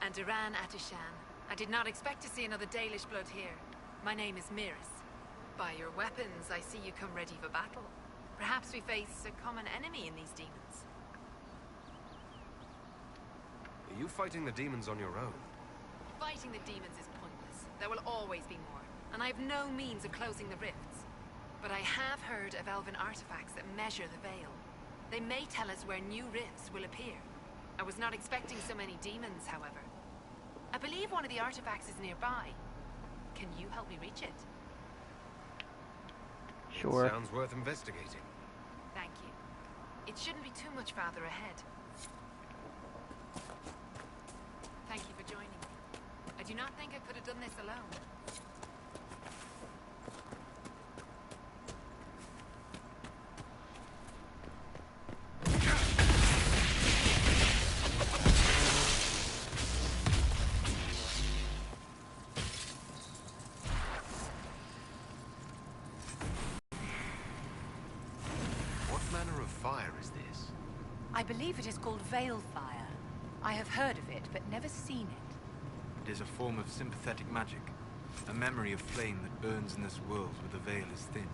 And Duran Atishan. I did not expect to see another Dalish blood here. My name is Miris. By your weapons, I see you come ready for battle. Perhaps we face a common enemy in these demons. Are you fighting the demons on your own? Fighting the demons is pointless. There will always be more, and I have no means of closing the rifts. But I have heard of elven artifacts that measure the veil. They may tell us where new rifts will appear. I was not expecting so many demons, however. I believe one of the artifacts is nearby. Can you help me reach it? Sure. Sounds worth investigating. Thank you. It shouldn't be too much farther ahead. Thank you for joining me. I do not think I could have done this alone. I believe it is called Veil Fire. I have heard of it, but never seen it. It is a form of sympathetic magic. A memory of flame that burns in this world where the veil is thin.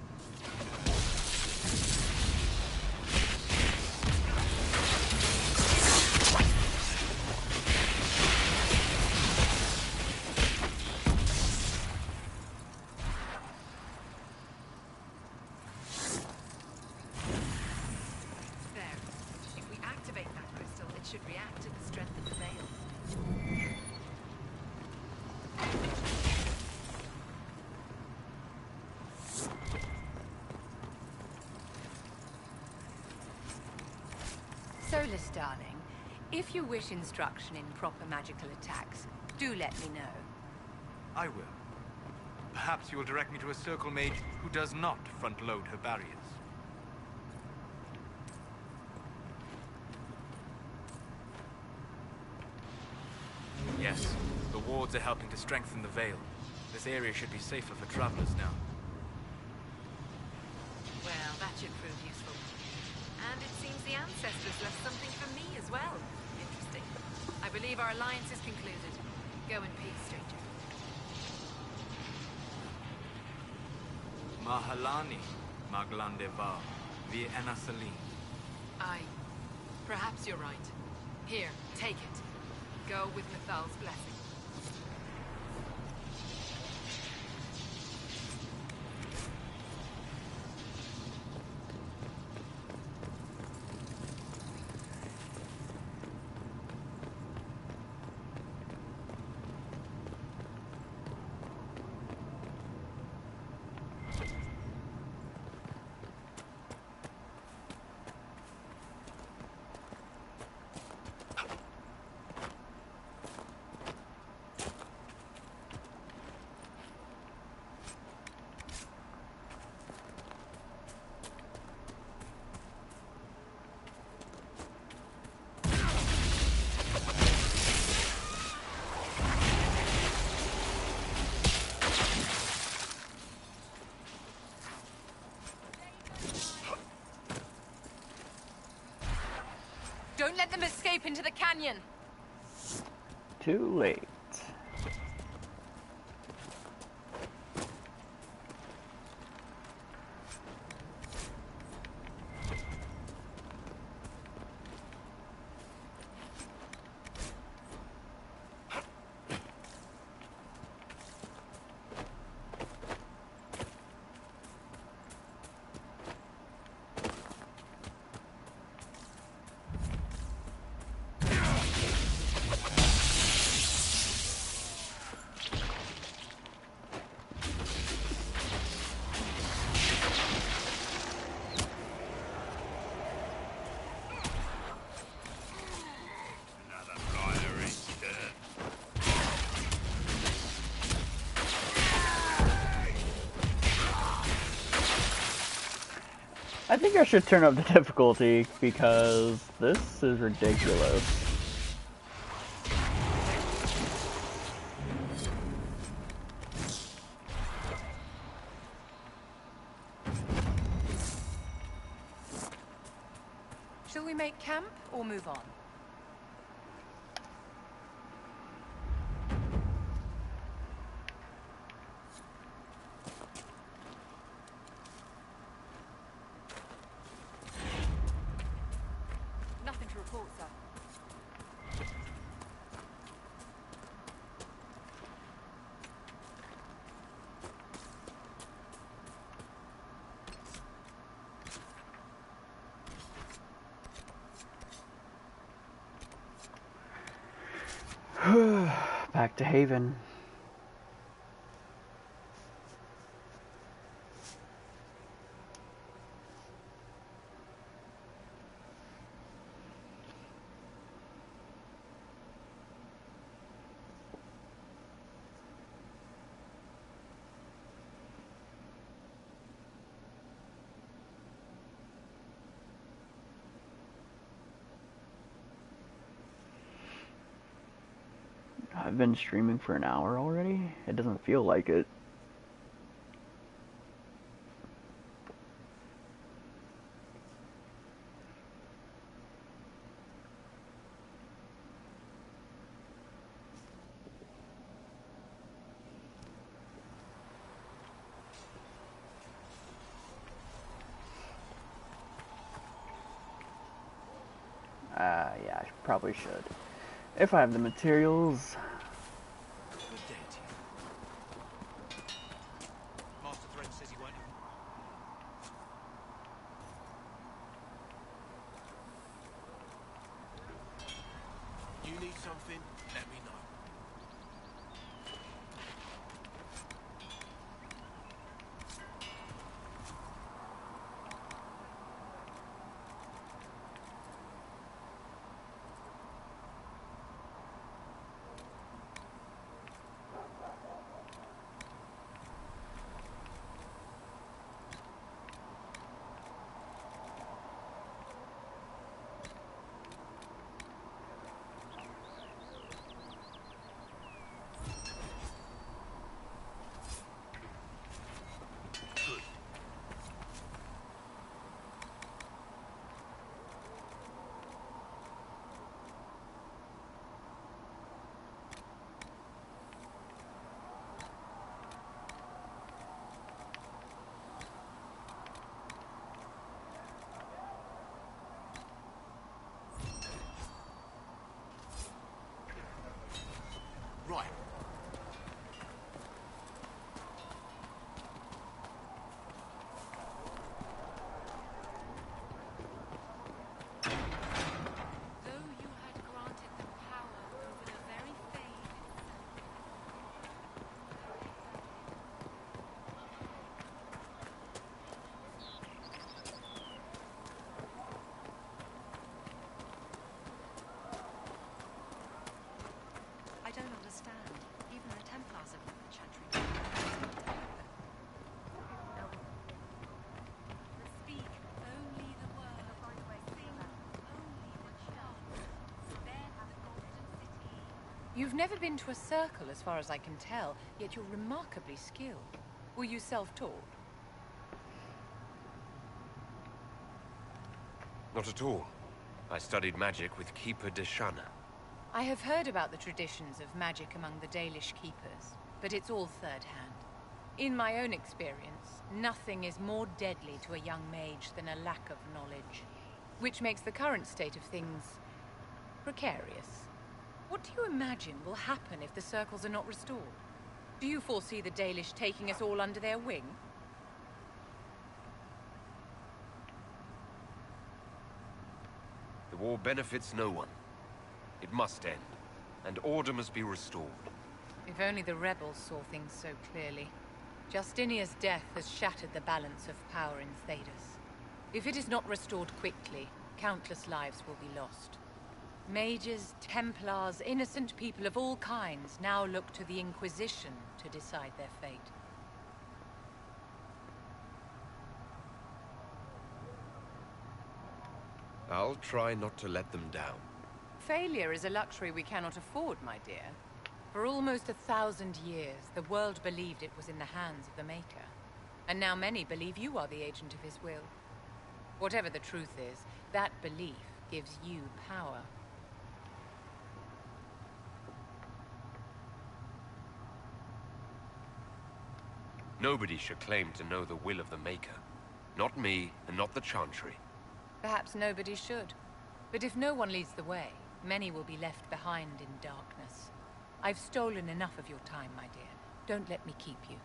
There. If we activate that crystal, it should react to the strength of the veil. Solus, darling, if you wish instruction in proper magical attacks, do let me know. I will. Perhaps you will direct me to a circle mage who does not front-load her barriers. Yes, the wards are helping to strengthen the veil. This area should be safer for travelers now. Well, that should prove useful. And it seems the ancestors left something for me as well. Interesting. I believe our alliance is concluded. Go in peace, stranger. Mahalani, Maglandeva, via Enasali. Perhaps you're right. Here, take it. Go with Mithal's blessing. Don't let them escape into the canyon! Too late. I think I should turn up the difficulty because this is ridiculous. Shall we make camp or move on? Nothing to report, sir. Back to Haven. I've been streaming for an hour already. It doesn't feel like it. I probably should. If I have the materials. Good day to you. Master Thread says he won't. You need something? Let me know. Right. Though you had granted them power over the very fade I don't understand. Even the Templars are chattering. Speak only the word. Sing only the chant. Spare the golden city. You've never been to a circle, as far as I can tell, yet you're remarkably skilled. Were you self-taught? Not at all. I studied magic with Keeper Deshanna. I have heard about the traditions of magic among the Dalish keepers, but it's all third-hand. In my own experience, nothing is more deadly to a young mage than a lack of knowledge, which makes the current state of things precarious. What do you imagine will happen if the circles are not restored? Do you foresee the Dalish taking us all under their wing? The war benefits no one. It must end, and order must be restored. If only the rebels saw things so clearly. Justinia's death has shattered the balance of power in Thedas. If it is not restored quickly, countless lives will be lost. Mages, Templars, innocent people of all kinds now look to the Inquisition to decide their fate. I'll try not to let them down. Failure is a luxury we cannot afford, my dear. For almost 1,000 years, the world believed it was in the hands of the Maker. And now many believe you are the agent of his will. Whatever the truth is, that belief gives you power. Nobody should claim to know the will of the Maker. Not me, and not the Chantry. Perhaps nobody should. But if no one leads the way, many will be left behind in darkness. I've stolen enough of your time, my dear. Don't let me keep you.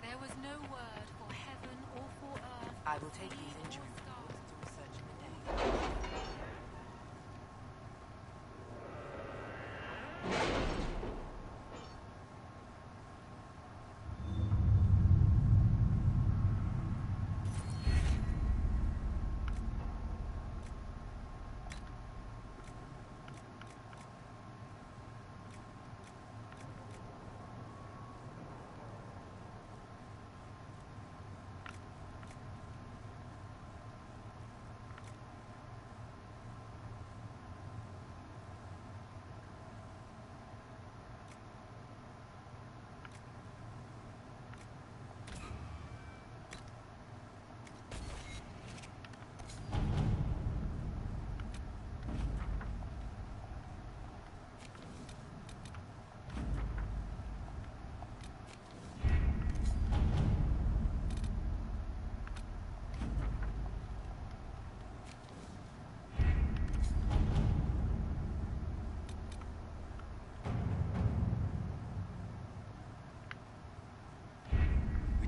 There was no word for heaven or for earth. I will take these injury reports to research in the day.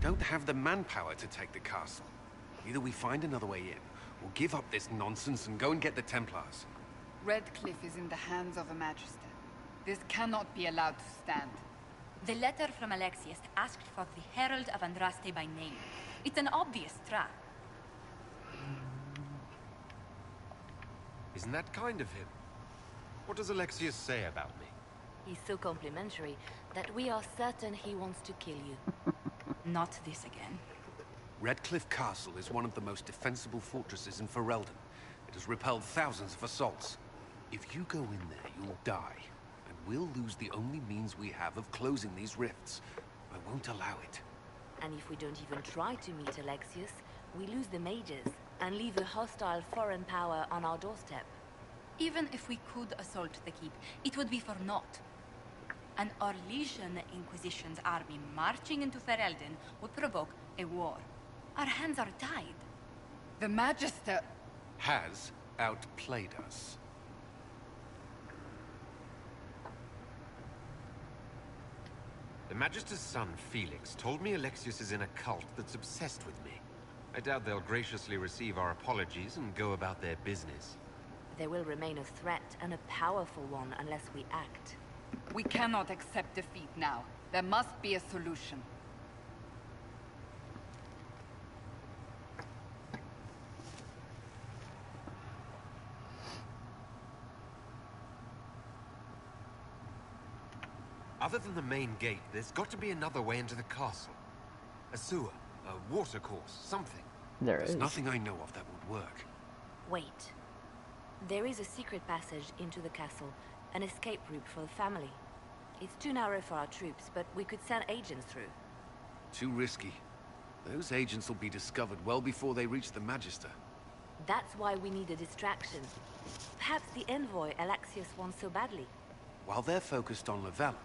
don't have the manpower to take the castle. Either we find another way in, or give up this nonsense and go and get the Templars. Redcliffe is in the hands of a Magister. This cannot be allowed to stand. The letter from Alexius asked for the Herald of Andraste by name. It's an obvious trap. Isn't that kind of him? What does Alexius say about me? He's so complimentary that we are certain he wants to kill you. Not this again. Redcliffe Castle is one of the most defensible fortresses in Ferelden. It has repelled thousands of assaults. If you go in there, you'll die. And we'll lose the only means we have of closing these rifts. I won't allow it. And if we don't even try to meet Alexius, we lose the mages and leave a hostile foreign power on our doorstep. Even if we could assault the keep, it would be for naught. An Orlesian Inquisition's army marching into Ferelden would provoke a war. Our hands are tied. The Magister has outplayed us. The Magister's son, Felix, told me Alexius is in a cult that's obsessed with me. I doubt they'll graciously receive our apologies and go about their business. They will remain a threat, and a powerful one, unless we act. We cannot accept defeat now. There must be a solution. Other than the main gate, there's got to be another way into the castle. A sewer, a water course, something. There's nothing I know of that would work. Wait. There is a secret passage into the castle, an escape route for the family. It's too narrow for our troops, but we could send agents through. Too risky. Those agents will be discovered well before they reach the Magister. That's why we need a distraction. Perhaps the envoy Alexius wants so badly. While they're focused on Lavelle,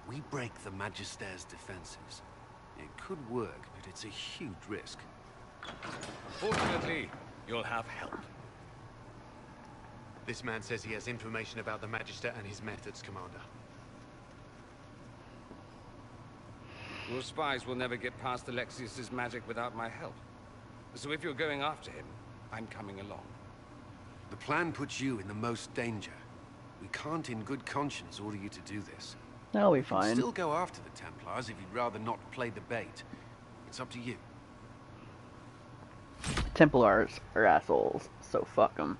we break the Magister's defenses. It could work, but it's a huge risk. Fortunately, you'll have help. This man says he has information about the Magister and his methods, Commander. Your spies will never get past Alexius's magic without my help. So if you're going after him, I'm coming along. The plan puts you in the most danger. We can't in good conscience order you to do this. That'll be You can fine. still go after the Templars if you'd rather not play the bait. It's up to you. Templars are assholes, so fuck them.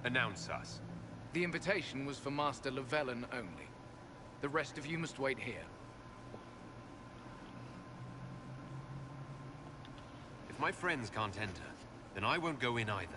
Announce us. The invitation was for Master Llewellyn only. The rest of you must wait here. If my friends can't enter, then I won't go in either.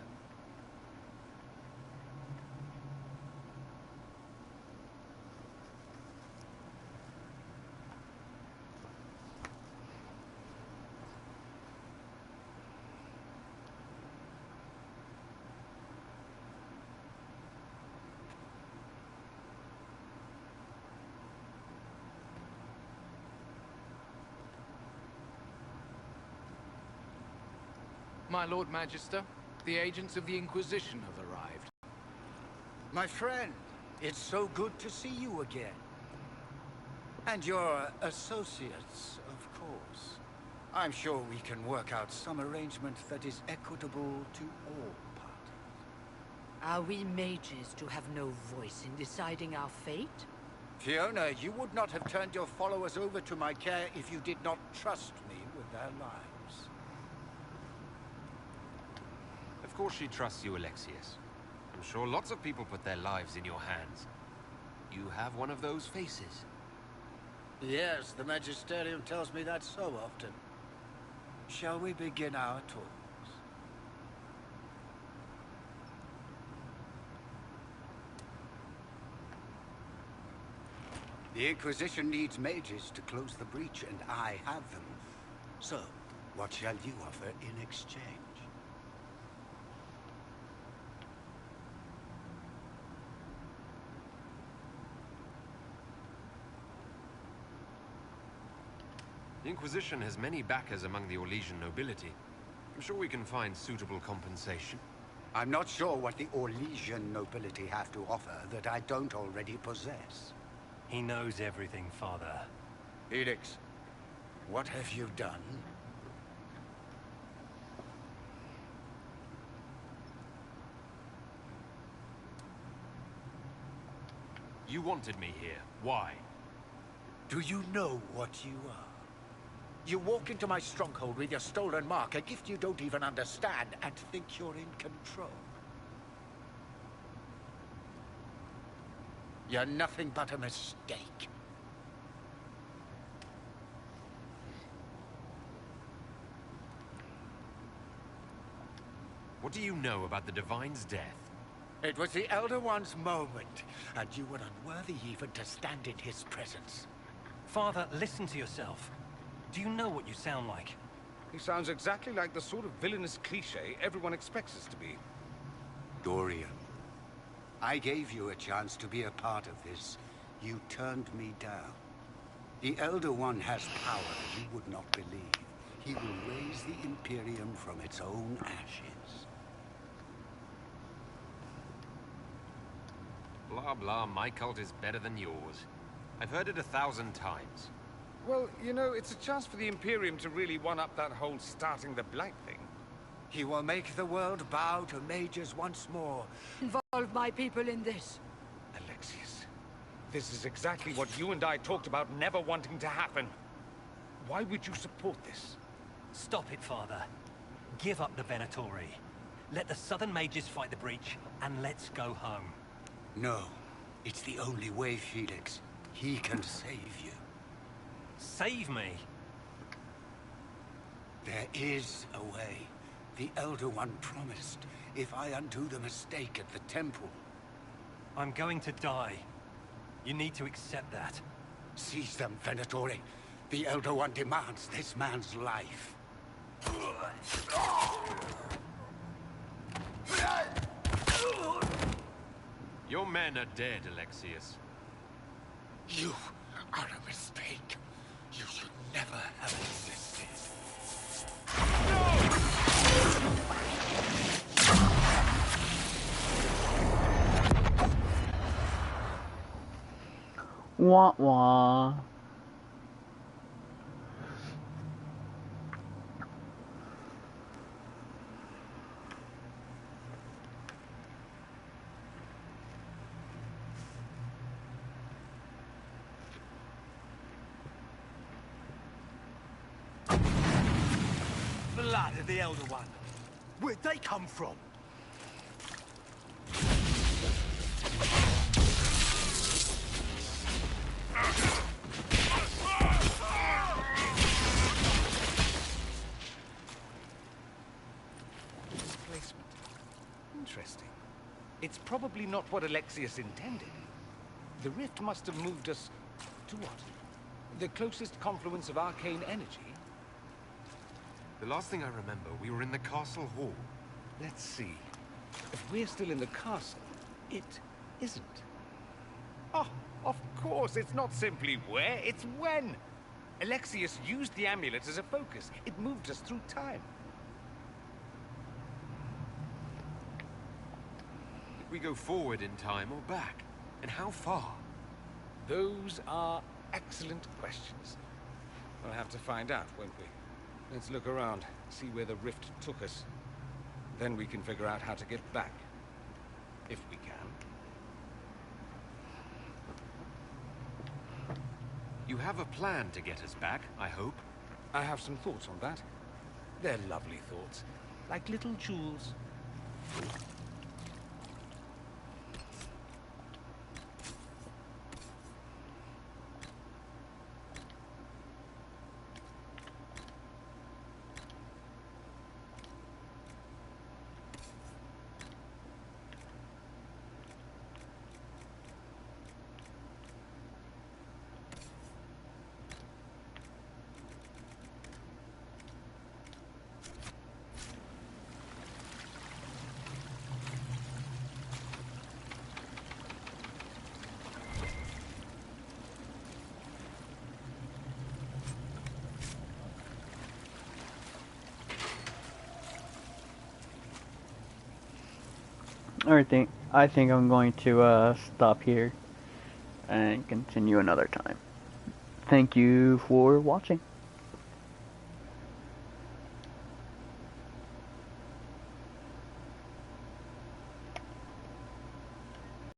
My Lord Magister, the agents of the Inquisition have arrived. My friend, it's so good to see you again. And your associates, of course. I'm sure we can work out some arrangement that is equitable to all parties. Are we mages to have no voice in deciding our fate? Fiona, you would not have turned your followers over to my care if you did not trust me with their lives. Of course she trusts you, Alexius. I'm sure lots of people put their lives in your hands. You have one of those faces. Yes, the Magisterium tells me that so often. Shall we begin our talks? The Inquisition needs mages to close the breach, and I have them. So, what shall you offer in exchange? The Inquisition has many backers among the Orlesian nobility. I'm sure we can find suitable compensation. I'm not sure what the Orlesian nobility have to offer that I don't already possess. He knows everything, Father. Felix, what have you done? You wanted me here. Why? Do you know what you are? You walk into my stronghold with your stolen mark, a gift you don't even understand, and think you're in control. You're nothing but a mistake. What do you know about the Divine's death? It was the Elder One's moment, and you were unworthy even to stand in his presence. Father, listen to yourself. Do you know what you sound like? He sounds exactly like the sort of villainous cliché everyone expects us to be. Dorian, I gave you a chance to be a part of this. You turned me down. The Elder One has power you would not believe. He will raise the Imperium from its own ashes. Blah, blah, my cult is better than yours. I've heard it 1,000 times. Well, you know, it's a chance for the Imperium to really one-up that whole starting the Blight thing. He will make the world bow to mages once more. Involve my people in this. Alexius, this is exactly what you and I talked about never wanting to happen. Why would you support this? Stop it, Father. Give up the Venatori. Let the Southern Mages fight the breach, and let's go home. No. It's the only way, Felix. He can save you. Save me? There is a way. The Elder One promised, if I undo the mistake at the temple. I'm going to die. You need to accept that. Seize them, Venatori. The Elder One demands this man's life. Your men are dead, Alexius. You are a mistake. You should never have existed. Wah wah. Blood of the Elder One. Where'd they come from? Displacement. Interesting. It's probably not what Alexius intended. The rift must have moved us to what? The closest confluence of arcane energy? The last thing I remember, we were in the castle hall. Let's see. If we're still in the castle, it isn't. Oh, of course, it's not simply where, it's when. Alexius used the amulet as a focus. It moved us through time. Did we go forward in time or back? And how far? Those are excellent questions. We'll have to find out, won't we? Let's look around, see where the rift took us. Then we can figure out how to get back. If we can. You have a plan to get us back, I hope. I have some thoughts on that. They're lovely thoughts, like little jewels. I think I'm going to stop here and continue another time. Thank you for watching.